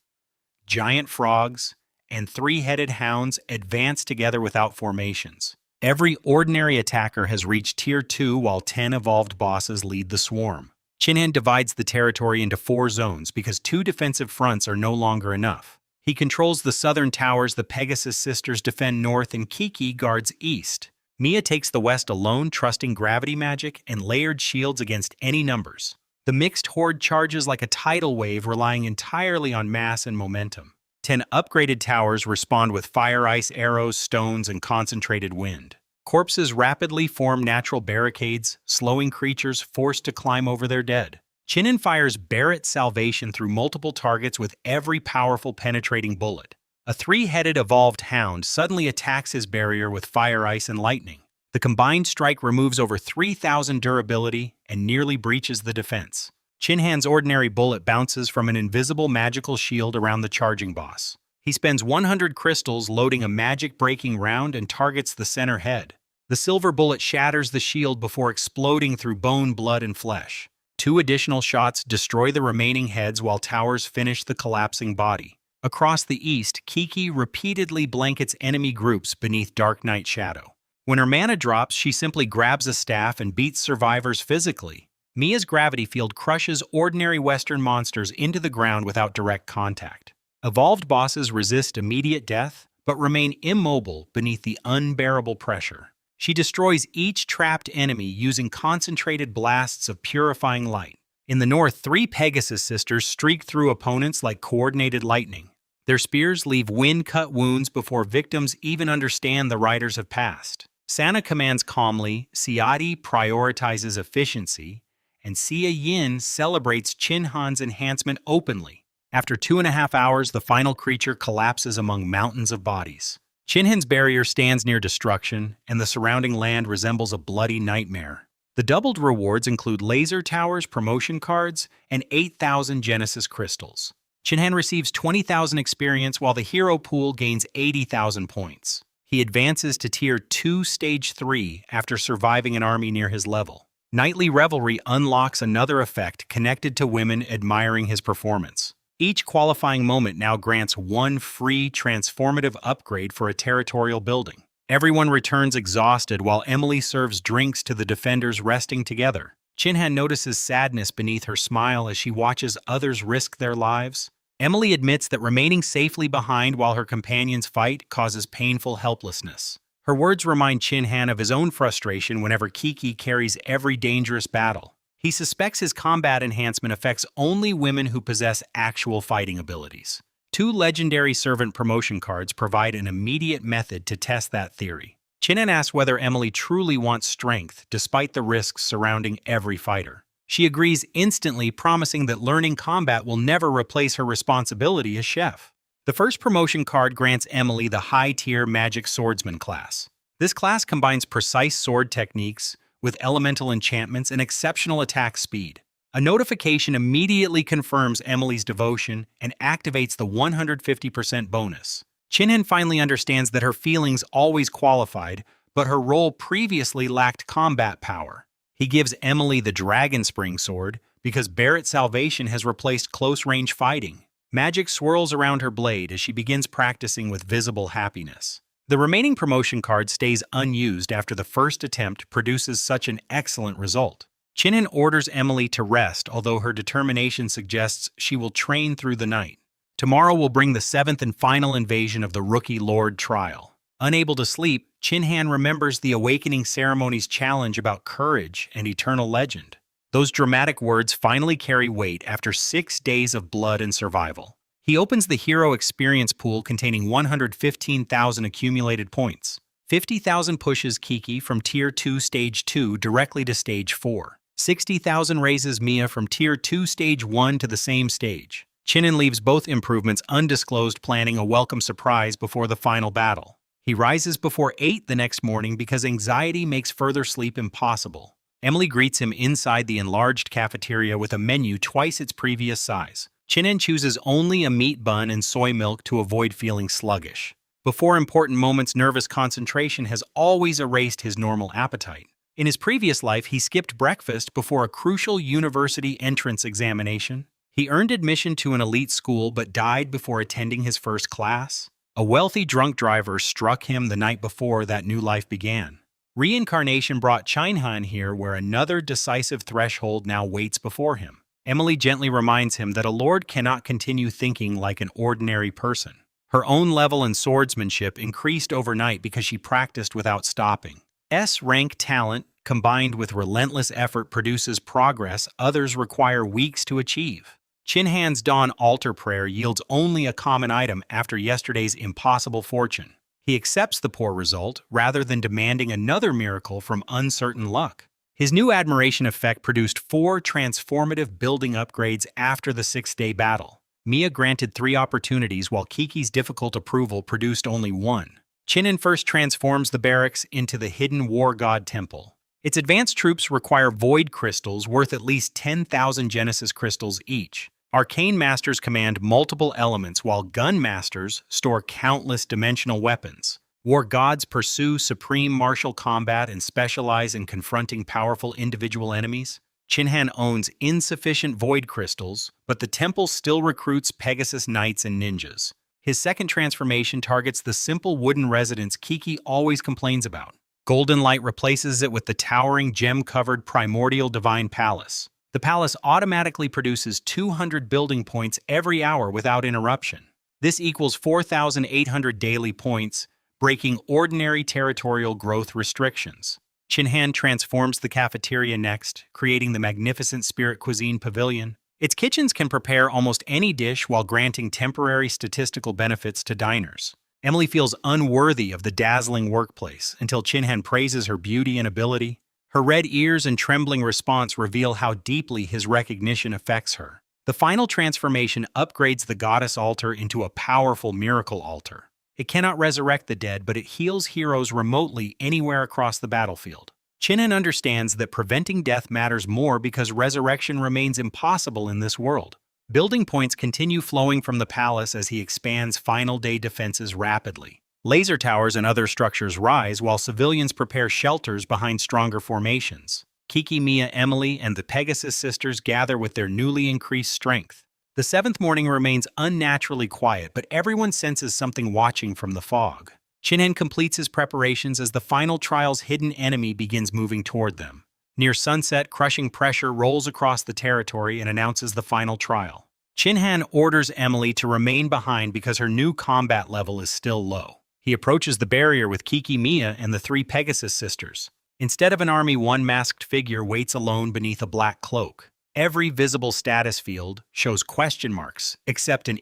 giant frogs, and 3-headed hounds advance together without formations. Every ordinary attacker has reached Tier 2 while 10 evolved bosses lead the swarm. Chinhan divides the territory into 4 zones because 2 defensive fronts are no longer enough. He controls the southern towers, the Pegasus sisters defend north, and Kiki guards east. Mia takes the west alone, trusting gravity magic and layered shields against any numbers. The mixed horde charges like a tidal wave, relying entirely on mass and momentum. 10 upgraded towers respond with fire, ice, arrows, stones, and concentrated wind. Corpses rapidly form natural barricades, slowing creatures forced to climb over their dead. Chinhan fires Barrett Salvation through multiple targets with every powerful penetrating bullet. A 3-headed evolved hound suddenly attacks his barrier with fire, ice, and lightning. The combined strike removes over 3,000 durability and nearly breaches the defense. Chinhan's ordinary bullet bounces from an invisible magical shield around the charging boss. He spends 100 crystals loading a magic-breaking round and targets the center head. The silver bullet shatters the shield before exploding through bone, blood, and flesh. 2 additional shots destroy the remaining heads while towers finish the collapsing body. Across the east, Kiki repeatedly blankets enemy groups beneath Dark Knight shadow. When her mana drops, she simply grabs a staff and beats survivors physically. Mia's gravity field crushes ordinary Western monsters into the ground without direct contact. Evolved bosses resist immediate death, but remain immobile beneath the unbearable pressure. She destroys each trapped enemy using concentrated blasts of purifying light. In the north, 3 Pegasus sisters streak through opponents like coordinated lightning. Their spears leave wind-cut wounds before victims even understand the riders have passed. Sana commands calmly, Siati prioritizes efficiency, and Xia Yin celebrates Qinhan's enhancement openly. After 2.5 hours, the final creature collapses among mountains of bodies. Qinhan's barrier stands near destruction, and the surrounding land resembles a bloody nightmare. The doubled rewards include laser towers, promotion cards, and 8,000 Genesis crystals. Qinhan receives 20,000 experience while the hero pool gains 80,000 points. He advances to Tier 2 Stage 3 after surviving an army near his level. Nightly Revelry unlocks another effect connected to women admiring his performance. Each qualifying moment now grants 1 free transformative upgrade for a territorial building. Everyone returns exhausted while Emily serves drinks to the defenders resting together. Qinhan notices sadness beneath her smile as she watches others risk their lives. Emily admits that remaining safely behind while her companions fight causes painful helplessness. Her words remind Qinhan of his own frustration whenever Kiki carries every dangerous battle. He suspects his combat enhancement affects only women who possess actual fighting abilities. 2 legendary servant promotion cards provide an immediate method to test that theory. Qinhan asks whether Emily truly wants strength despite the risks surrounding every fighter. She agrees instantly, promising that learning combat will never replace her responsibility as chef. The first promotion card grants Emily the high-tier Magic Swordsman class. This class combines precise sword techniques with elemental enchantments and exceptional attack speed. A notification immediately confirms Emily's devotion and activates the 150% bonus. Qinhan finally understands that her feelings always qualified, but her role previously lacked combat power. He gives Emily the Dragon Spring Sword because Barrett's Salvation has replaced close-range fighting. Magic swirls around her blade as she begins practicing with visible happiness. The remaining promotion card stays unused after the first attempt produces such an excellent result. Qinhan orders Emily to rest, although her determination suggests she will train through the night. Tomorrow will bring the 7th and final invasion of the Rookie Lord trial. Unable to sleep, Qinhan remembers the Awakening Ceremony's challenge about courage and eternal legend. Those dramatic words finally carry weight after 6 days of blood and survival. He opens the hero experience pool containing 115,000 accumulated points. 50,000 pushes Kiki from Tier 2 Stage 2 directly to Stage 4. 60,000 raises Mia from Tier 2 Stage 1 to the same stage. Qinhan leaves both improvements undisclosed, planning a welcome surprise before the final battle. He rises before 8 the next morning because anxiety makes further sleep impossible. Emily greets him inside the enlarged cafeteria with a menu twice its previous size. Qinhan chooses only a meat bun and soy milk to avoid feeling sluggish. Before important moments, nervous concentration has always erased his normal appetite. In his previous life, he skipped breakfast before a crucial university entrance examination. He earned admission to an elite school but died before attending his first class. A wealthy drunk driver struck him the night before that new life began. Reincarnation brought Qinhan here, where another decisive threshold now waits before him. Emily gently reminds him that a lord cannot continue thinking like an ordinary person. Her own level in swordsmanship increased overnight because she practiced without stopping. S-rank talent, combined with relentless effort, produces progress others require weeks to achieve. Qinhan's Dawn altar prayer yields only a common item after yesterday's impossible fortune. He accepts the poor result rather than demanding another miracle from uncertain luck. His new admiration effect produced 4 transformative building upgrades after the 6-day battle. Mia granted 3 opportunities while Kiki's difficult approval produced only 1. Qinhan first transforms the barracks into the hidden war god temple. Its advanced troops require void crystals worth at least 10,000 Genesis crystals each. Arcane Masters command multiple elements while Gun Masters store countless dimensional weapons. War Gods pursue supreme martial combat and specialize in confronting powerful individual enemies. Qinhan owns insufficient void crystals, but the temple still recruits Pegasus Knights and ninjas. His second transformation targets the simple wooden residence Kiki always complains about. Golden light replaces it with the towering gem-covered primordial divine palace. The palace automatically produces 200 building points every hour without interruption. This equals 4,800 daily points, breaking ordinary territorial growth restrictions. Chinhan transforms the cafeteria next, creating the magnificent Spirit Cuisine Pavilion. Its kitchens can prepare almost any dish while granting temporary statistical benefits to diners. Emily feels unworthy of the dazzling workplace until Chinhan praises her beauty and ability. Her red ears and trembling response reveal how deeply his recognition affects her. The final transformation upgrades the goddess altar into a powerful miracle altar. It cannot resurrect the dead, but it heals heroes remotely anywhere across the battlefield. Chinhan understands that preventing death matters more because resurrection remains impossible in this world. Building points continue flowing from the palace as he expands final day defenses rapidly. Laser towers and other structures rise while civilians prepare shelters behind stronger formations. Kiki, Mia, Emily, and the Pegasus sisters gather with their newly increased strength. The seventh morning remains unnaturally quiet, but everyone senses something watching from the fog. Chinhan completes his preparations as the final trial's hidden enemy begins moving toward them. Near sunset, crushing pressure rolls across the territory and announces the final trial. Chinhan orders Emily to remain behind because her new combat level is still low. He approaches the barrier with Kiki, Mia, and the three Pegasus sisters. Instead of an army, one masked figure waits alone beneath a black cloak. Every visible status field shows question marks, except an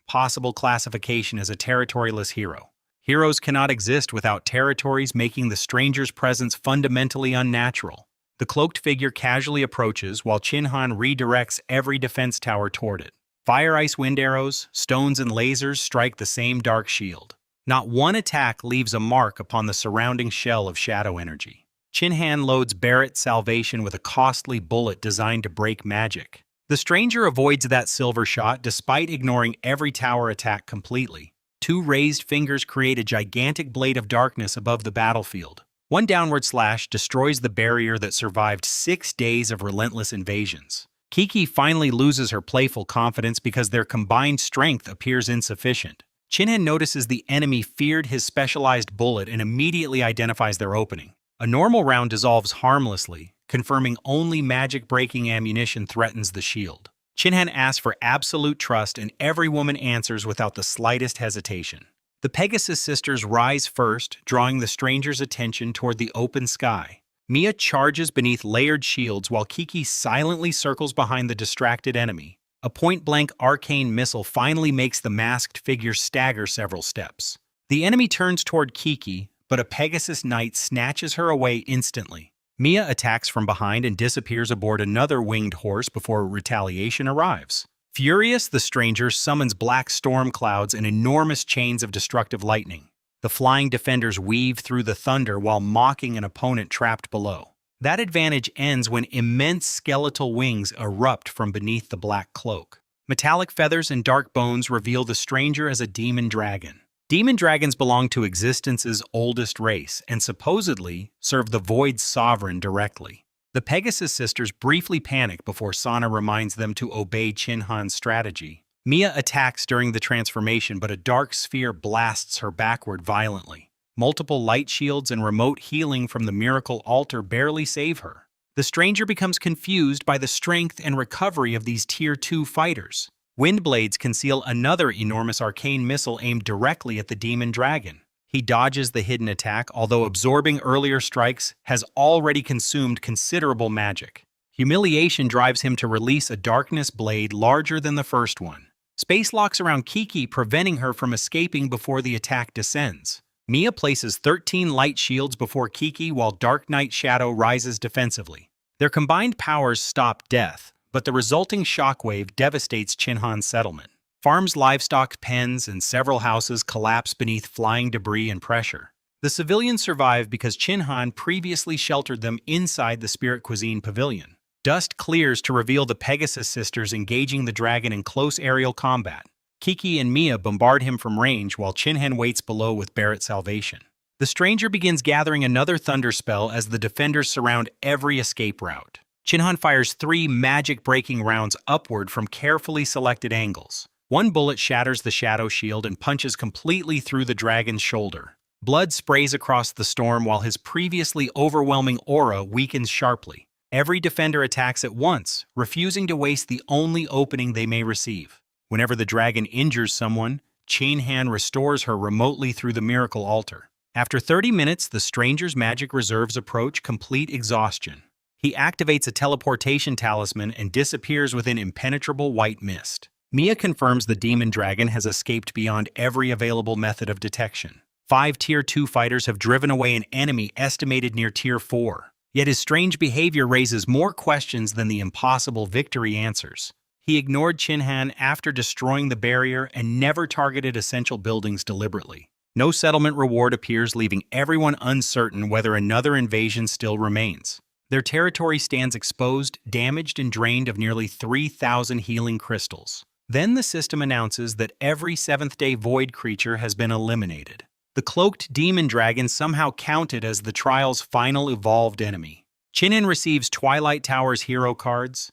possible classification as a territoryless hero. Heroes cannot exist without territories, making the stranger's presence fundamentally unnatural. The cloaked figure casually approaches while Chinhan redirects every defense tower toward it. Fire, ice, wind arrows, stones, and lasers strike the same dark shield. Not one attack leaves a mark upon the surrounding shell of shadow energy. Chinhan loads Barrett's salvation with a costly bullet designed to break magic. The stranger avoids that silver shot despite ignoring every tower attack completely. Two raised fingers create a gigantic blade of darkness above the battlefield. One downward slash destroys the barrier that survived 6 days of relentless invasions. Kiki finally loses her playful confidence because their combined strength appears insufficient. Chinhan notices the enemy feared his specialized bullet and immediately identifies their opening. A normal round dissolves harmlessly, confirming only magic-breaking ammunition threatens the shield. Chinhan asks for absolute trust and every woman answers without the slightest hesitation. The Pegasus sisters rise first, drawing the stranger's attention toward the open sky. Mia charges beneath layered shields while Kiki silently circles behind the distracted enemy. A point-blank arcane missile finally makes the masked figure stagger several steps. The enemy turns toward Kiki, but a Pegasus knight snatches her away instantly. Mia attacks from behind and disappears aboard another winged horse before retaliation arrives. Furious, the stranger summons black storm clouds and enormous chains of destructive lightning. The flying defenders weave through the thunder while mocking an opponent trapped below. That advantage ends when immense skeletal wings erupt from beneath the black cloak. Metallic feathers and dark bones reveal the stranger as a demon dragon. Demon dragons belong to existence's oldest race and supposedly serve the Void's sovereign directly. The Pegasus sisters briefly panic before Sana reminds them to obey Chinhan's strategy. Mia attacks during the transformation, but a dark sphere blasts her backward violently. Multiple light shields and remote healing from the miracle altar barely save her. The stranger becomes confused by the strength and recovery of these Tier 2 fighters. Wind blades conceal another enormous arcane missile aimed directly at the demon dragon. He dodges the hidden attack, although absorbing earlier strikes has already consumed considerable magic. Humiliation drives him to release a darkness blade larger than the first one. Space locks around Kiki, preventing her from escaping before the attack descends. Mia places 13 light shields before Kiki while Dark Knight Shadow rises defensively. Their combined powers stop death, but the resulting shockwave devastates Chinhan's settlement. Farms, livestock, pens, and several houses collapse beneath flying debris and pressure. The civilians survive because Chinhan previously sheltered them inside the Spirit Cuisine Pavilion. Dust clears to reveal the Pegasus sisters engaging the dragon in close aerial combat. Kiki and Mia bombard him from range while Chinhan waits below with Barrett's salvation. The stranger begins gathering another thunder spell as the defenders surround every escape route. Chinhan fires 3 magic-breaking rounds upward from carefully selected angles. One bullet shatters the shadow shield and punches completely through the dragon's shoulder. Blood sprays across the storm while his previously overwhelming aura weakens sharply. Every defender attacks at once, refusing to waste the only opening they may receive. Whenever the dragon injures someone, Chin-Han restores her remotely through the miracle altar. After 30 minutes, the stranger's magic reserves approach complete exhaustion. He activates a teleportation talisman and disappears within impenetrable white mist. Mia confirms the demon dragon has escaped beyond every available method of detection. 5 Tier 2 fighters have driven away an enemy estimated near Tier 4. Yet his strange behavior raises more questions than the impossible victory answers. He ignored Chin-Han after destroying the barrier and never targeted essential buildings deliberately. No settlement reward appears, leaving everyone uncertain whether another invasion still remains. Their territory stands exposed, damaged, and drained of nearly 3,000 healing crystals. Then the system announces that every 7th-day void creature has been eliminated. The cloaked demon dragon somehow counted as the trial's final evolved enemy. Chin-Han receives Twilight Tower's hero cards,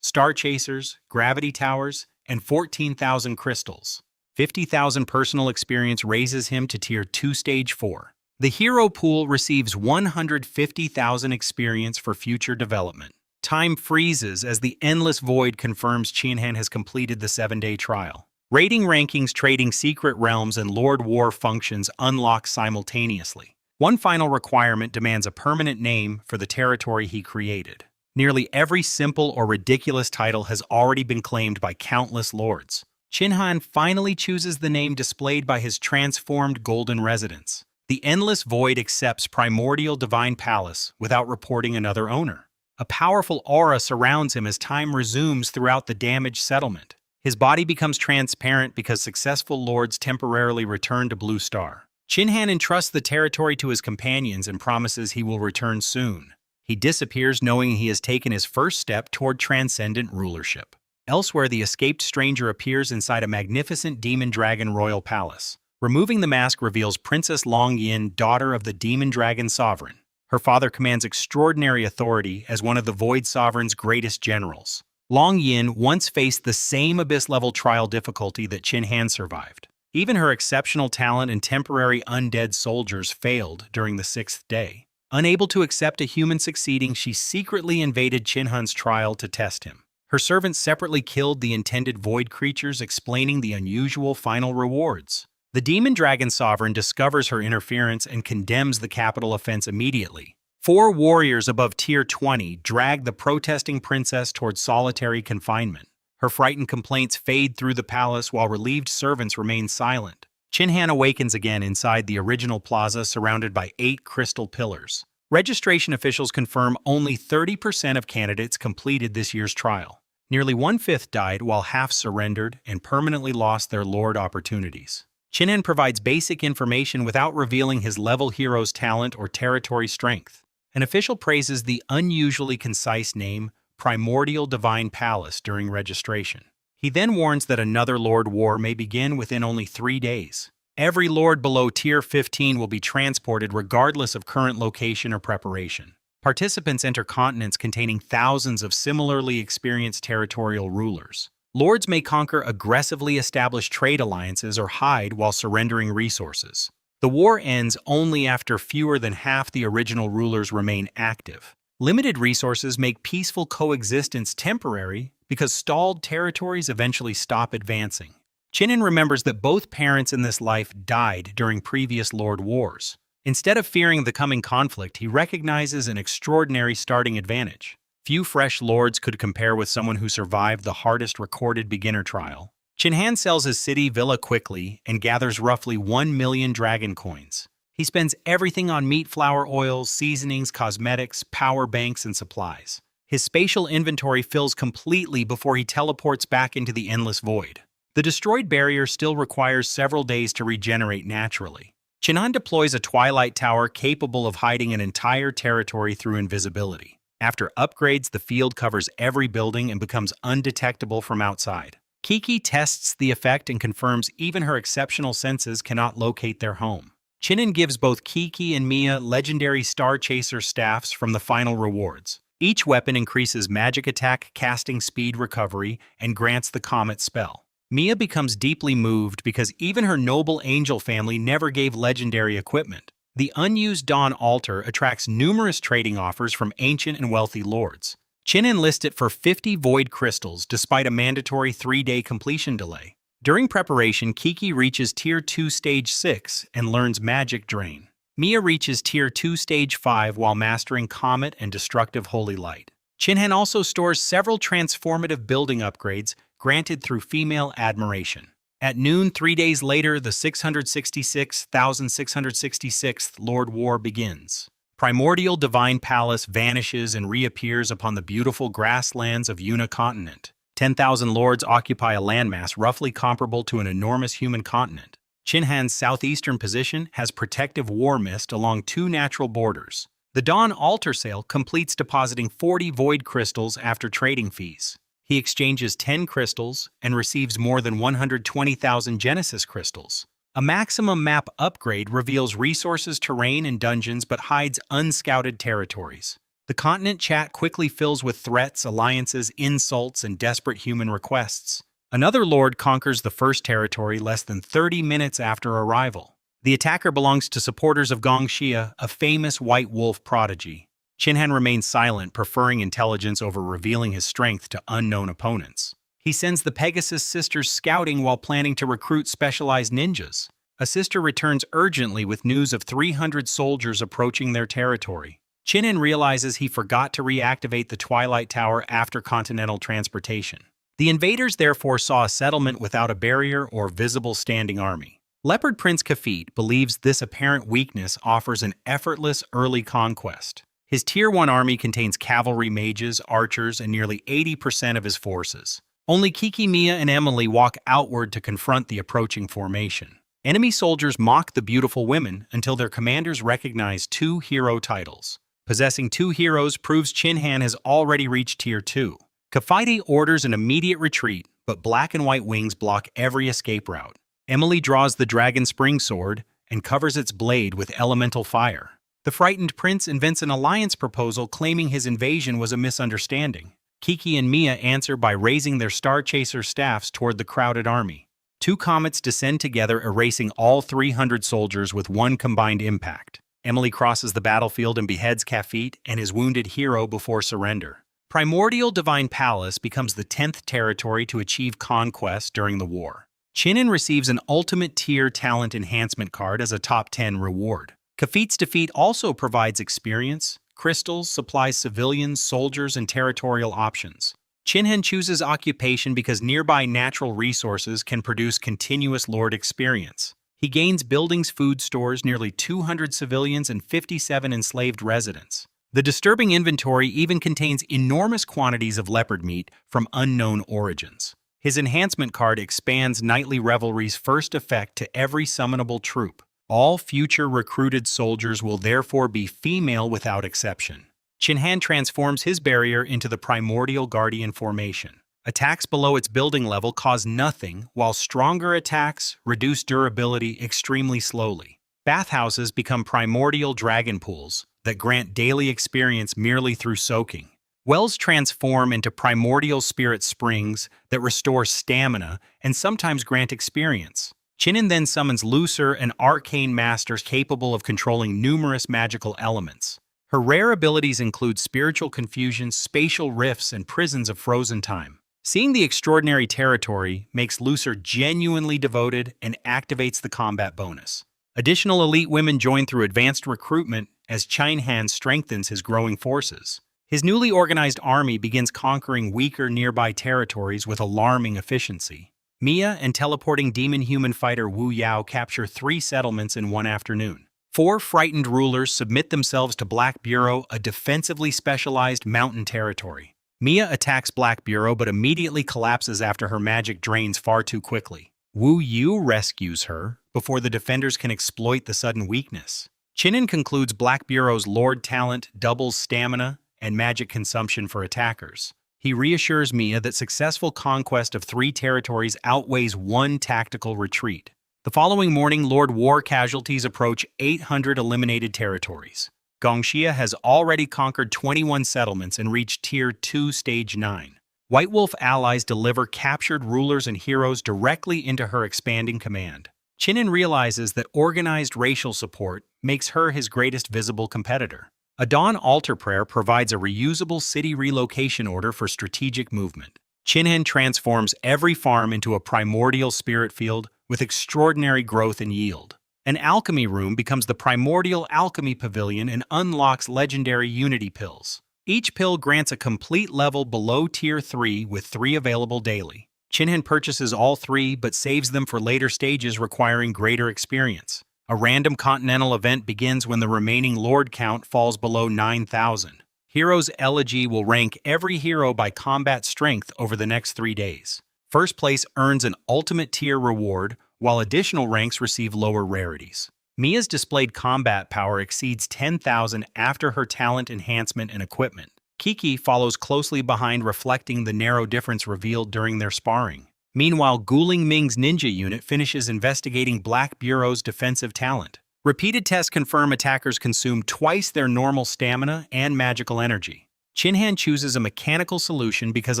Star Chasers, Gravity Towers, and 14,000 crystals. 50,000 personal experience raises him to Tier 2 Stage 4. The hero pool receives 150,000 experience for future development. Time freezes as the endless void confirms Chin-Han has completed the 7-day trial. Rating rankings, trading secret realms, and Lord War functions unlock simultaneously. One final requirement demands a permanent name for the territory he created. Nearly every simple or ridiculous title has already been claimed by countless lords. Chin-Han finally chooses the name displayed by his transformed golden residence. The endless void accepts Primordial Divine Palace without reporting another owner. A powerful aura surrounds him as time resumes throughout the damaged settlement. His body becomes transparent because successful lords temporarily return to Blue Star. Chin-Han entrusts the territory to his companions and promises he will return soon. He disappears knowing he has taken his first step toward transcendent rulership. Elsewhere, the escaped stranger appears inside a magnificent demon dragon royal palace. Removing the mask reveals Princess Long Yin, daughter of the demon dragon sovereign. Her father commands extraordinary authority as one of the Void Sovereign's greatest generals. Long Yin once faced the same abyss-level trial difficulty that Chin-Han survived. Even her exceptional talent and temporary undead soldiers failed during the 6th day. Unable to accept a human succeeding, she secretly invaded Chin-Han's trial to test him. Her servants separately killed the intended void creatures, explaining the unusual final rewards. The demon dragon sovereign discovers her interference and condemns the capital offense immediately. 4 warriors above Tier 20 drag the protesting princess toward solitary confinement. Her frightened complaints fade through the palace while relieved servants remain silent. Chin-Han awakens again inside the original plaza surrounded by 8 crystal pillars. Registration officials confirm only 30% of candidates completed this year's trial. Nearly 1/5 died while half surrendered and permanently lost their lord opportunities. Chin-Han provides basic information without revealing his level hero's talent or territory strength. An official praises the unusually concise name Primordial Divine Palace during registration. He then warns that another Lord War may begin within only 3 days. Every lord below Tier 15 will be transported regardless of current location or preparation. Participants enter continents containing thousands of similarly experienced territorial rulers. Lords may conquer aggressively established trade alliances or hide while surrendering resources. The war ends only after fewer than half the original rulers remain active. Limited resources make peaceful coexistence temporary because stalled territories eventually stop advancing. Chin-Han remembers that both parents in this life died during previous Lord Wars. Instead of fearing the coming conflict, he recognizes an extraordinary starting advantage. Few fresh lords could compare with someone who survived the hardest recorded beginner trial. Chin-Han sells his city villa quickly and gathers roughly 1 million dragon coins. He spends everything on meat flour oils, seasonings, cosmetics, power banks, and supplies. His spatial inventory fills completely before he teleports back into the endless void. The destroyed barrier still requires several days to regenerate naturally. Chin-Han deploys a Twilight Tower capable of hiding an entire territory through invisibility. After upgrades, the field covers every building and becomes undetectable from outside. Kiki tests the effect and confirms even her exceptional senses cannot locate their home. Chin-Han gives both Kiki and Mia legendary Star Chaser staffs from the final rewards. Each weapon increases magic attack, casting speed, recovery, and grants the Comet spell. Mia becomes deeply moved because even her noble angel family never gave legendary equipment. The unused Dawn altar attracts numerous trading offers from ancient and wealthy lords. Qin enlists it for 50 void crystals despite a mandatory 3-day completion delay. During preparation, Kiki reaches Tier 2 Stage 6 and learns Magic Drain. Mia reaches Tier 2 Stage 5 while mastering Comet and Destructive Holy Light. Qinhen also stores several transformative building upgrades granted through female admiration. At noon 3 days later, the 666th Lord War begins. Primordial Divine Palace vanishes and reappears upon the beautiful grasslands of Yuna continent. 10,000 lords occupy a landmass roughly comparable to an enormous human continent. Qinhan's southeastern position has protective war mist along 2 natural borders. The Dawn altar sale completes depositing 40 void crystals after trading fees. He exchanges 10 crystals and receives more than 120,000 Genesis crystals. A maximum map upgrade reveals resources, terrain, and dungeons but hides unscouted territories. The continent chat quickly fills with threats, alliances, insults, and desperate human requests. Another lord conquers the first territory less than 30 minutes after arrival. The attacker belongs to supporters of Gongxia, a famous white wolf prodigy. Qinhan remains silent, preferring intelligence over revealing his strength to unknown opponents. He sends the Pegasus sisters scouting while planning to recruit specialized ninjas. A sister returns urgently with news of 300 soldiers approaching their territory. Qinhan realizes he forgot to reactivate the Twilight Tower after continental transportation. The invaders therefore saw a settlement without a barrier or visible standing army. Leopard Prince Kafit believes this apparent weakness offers an effortless early conquest. His Tier 1 army contains cavalry mages, archers, and nearly 80% of his forces. Only Kiki, Mia, and Emily walk outward to confront the approaching formation. Enemy soldiers mock the beautiful women until their commanders recognize 2 hero titles. Possessing 2 heroes proves Qinhan has already reached Tier 2. Kafite orders an immediate retreat, but black and white wings block every escape route. Emily draws the Dragon Spring Sword and covers its blade with elemental fire. The frightened prince invents an alliance proposal claiming his invasion was a misunderstanding. Kiki and Mia answer by raising their Star Chaser staffs toward the crowded army. 2 comets descend together, erasing all 300 soldiers with one combined impact. Emily crosses the battlefield and beheads Kafit and his wounded hero before surrender. Primordial Divine Palace becomes the 10th territory to achieve conquest during the war. Qinhan receives an Ultimate Tier Talent Enhancement card as a top 10 reward. Kafit's defeat also provides experience, crystals, supplies civilians, soldiers, and territorial options. Qinhan chooses occupation because nearby natural resources can produce continuous lord experience. He gains buildings, food stores, nearly 200 civilians, and 57 enslaved residents. The disturbing inventory even contains enormous quantities of leopard meat from unknown origins. His enhancement card expands Nightly Revelry's first effect to every summonable troop. All future recruited soldiers will therefore be female without exception. Qinhan transforms his barrier into the Primordial Guardian formation. Attacks below its building level cause nothing, while stronger attacks reduce durability extremely slowly. Bathhouses become primordial dragon pools that grant daily experience merely through soaking. Wells transform into primordial spirit springs that restore stamina and sometimes grant experience. Qinhan then summons Lucer, an arcane master capable of controlling numerous magical elements. Her rare abilities include spiritual confusion, spatial rifts, and prisons of frozen time. Seeing the extraordinary territory makes Lucer genuinely devoted and activates the combat bonus. Additional elite women join through advanced recruitment as Qinhan strengthens his growing forces. His newly organized army begins conquering weaker nearby territories with alarming efficiency. Mia and teleporting demon-human fighter Wu Yao capture 3 settlements in one afternoon. 4 frightened rulers submit themselves to Black Bureau, a defensively specialized mountain territory. Mia attacks Black Bureau but immediately collapses after her magic drains far too quickly. Wu Yu rescues her before the defenders can exploit the sudden weakness. Qinhan concludes Black Bureau's Lord talent doubles stamina and magic consumption for attackers. He reassures Mia that successful conquest of 3 territories outweighs 1 tactical retreat. The following morning, Lord War casualties approach 800 eliminated territories. Gongxia has already conquered 21 settlements and reached Tier 2 Stage 9. White Wolf allies deliver captured rulers and heroes directly into her expanding command. Chinen realizes that organized racial support makes her his greatest visible competitor. A Dawn Altar Prayer provides a reusable city relocation order for strategic movement. Chinhen transforms every farm into a primordial spirit field with extraordinary growth and yield. An alchemy room becomes the primordial alchemy pavilion and unlocks legendary unity pills. Each pill grants a complete level below Tier 3 with 3 available daily. Chinhen purchases all 3 but saves them for later stages requiring greater experience. A random continental event begins when the remaining Lord count falls below 9,000. Hero's Elegy will rank every hero by combat strength over the next 3 days. First place earns an ultimate tier reward, while additional ranks receive lower rarities. Mia's displayed combat power exceeds 10,000 after her talent enhancement and equipment. Kiki follows closely behind, reflecting the narrow difference revealed during their sparring. Meanwhile, Guling Ming's ninja unit finishes investigating Black Bureau's defensive talent. Repeated tests confirm attackers consume twice their normal stamina and magical energy. Chinhan chooses a mechanical solution because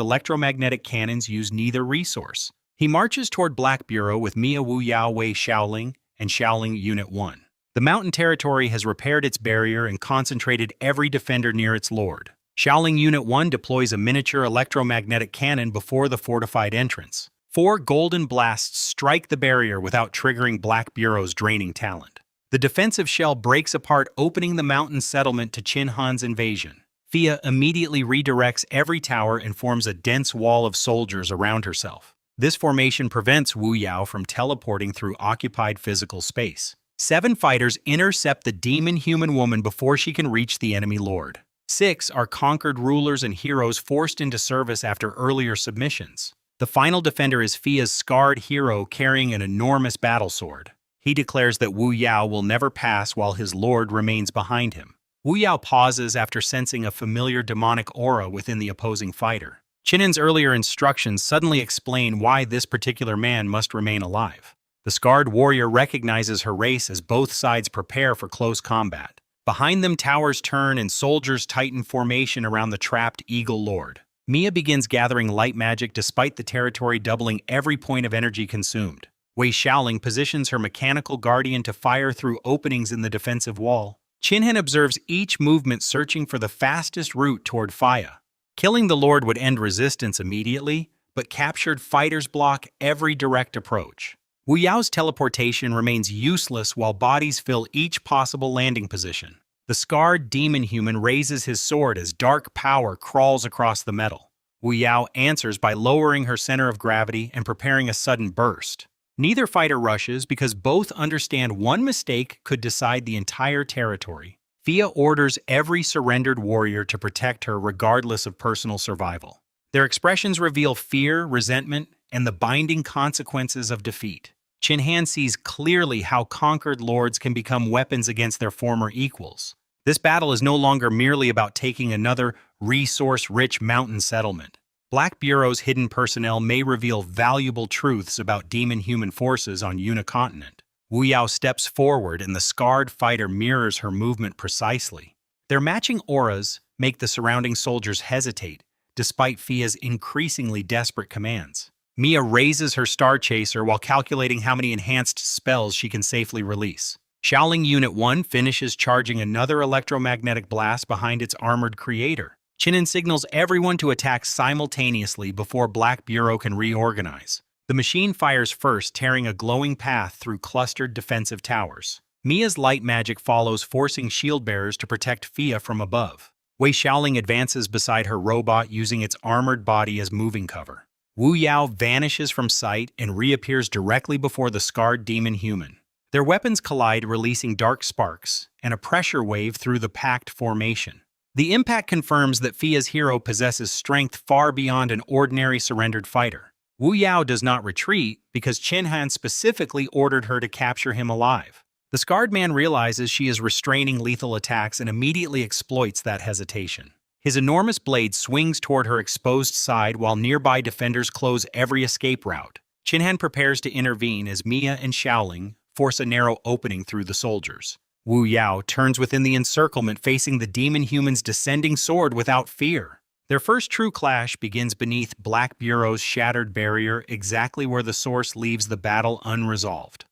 electromagnetic cannons use neither resource. He marches toward Black Bureau with Mia Wu Yao Wei Shaoling and Shaoling Unit 1. The mountain territory has repaired its barrier and concentrated every defender near its lord. Shaoling Unit 1 deploys a miniature electromagnetic cannon before the fortified entrance. 4 golden blasts strike the barrier without triggering Black Bureau's draining talent. The defensive shell breaks apart, opening the mountain settlement to Chin Han's invasion. Fia immediately redirects every tower and forms a dense wall of soldiers around herself. This formation prevents Wu Yao from teleporting through occupied physical space. 7 fighters intercept the demon-human woman before she can reach the enemy lord. 6 are conquered rulers and heroes forced into service after earlier submissions. The final defender is Fia's scarred hero carrying an enormous battle sword. He declares that Wu Yao will never pass while his lord remains behind him. Wu Yao pauses after sensing a familiar demonic aura within the opposing fighter. Chinen's earlier instructions suddenly explain why this particular man must remain alive. The scarred warrior recognizes her race as both sides prepare for close combat. Behind them, towers turn and soldiers tighten formation around the trapped Eagle Lord. Mia begins gathering light magic despite the territory doubling every point of energy consumed. Wei Shaoling positions her mechanical guardian to fire through openings in the defensive wall. Chinhen observes each movement, searching for the fastest route toward Fia. Killing the Lord would end resistance immediately, but captured fighters block every direct approach. Wu Yao's teleportation remains useless while bodies fill each possible landing position. The scarred demon-human raises his sword as dark power crawls across the metal. Wu Yao answers by lowering her center of gravity and preparing a sudden burst. Neither fighter rushes because both understand one mistake could decide the entire territory. Fia orders every surrendered warrior to protect her regardless of personal survival. Their expressions reveal fear, resentment, and the binding consequences of defeat. Chinhan sees clearly how conquered lords can become weapons against their former equals. This battle is no longer merely about taking another resource-rich mountain settlement. Black Bureau's hidden personnel may reveal valuable truths about demon-human forces on Unicontinent. Wu Yao steps forward and the scarred fighter mirrors her movement precisely. Their matching auras make the surrounding soldiers hesitate, despite Fia's increasingly desperate commands. Mia raises her Star Chaser while calculating how many enhanced spells she can safely release. Shaoling Unit 1 finishes charging another electromagnetic blast behind its armored creator. Chinen signals everyone to attack simultaneously before Black Bureau can reorganize. The machine fires first, tearing a glowing path through clustered defensive towers. Mia's light magic follows, forcing shield bearers to protect Fia from above. Wei Shaoling advances beside her robot, using its armored body as moving cover. Wu Yao vanishes from sight and reappears directly before the scarred demon-human. Their weapons collide, releasing dark sparks and a pressure wave through the packed formation. The impact confirms that Fia's hero possesses strength far beyond an ordinary surrendered fighter. Wu Yao does not retreat because Chinhan specifically ordered her to capture him alive. The scarred man realizes she is restraining lethal attacks and immediately exploits that hesitation. His enormous blade swings toward her exposed side while nearby defenders close every escape route. Chinhan prepares to intervene as Mia and Shaoling force a narrow opening through the soldiers. Wu Yao turns within the encirclement, facing the demon-human's descending sword without fear. Their first true clash begins beneath Black Bureau's shattered barrier, exactly where the Source leaves the battle unresolved.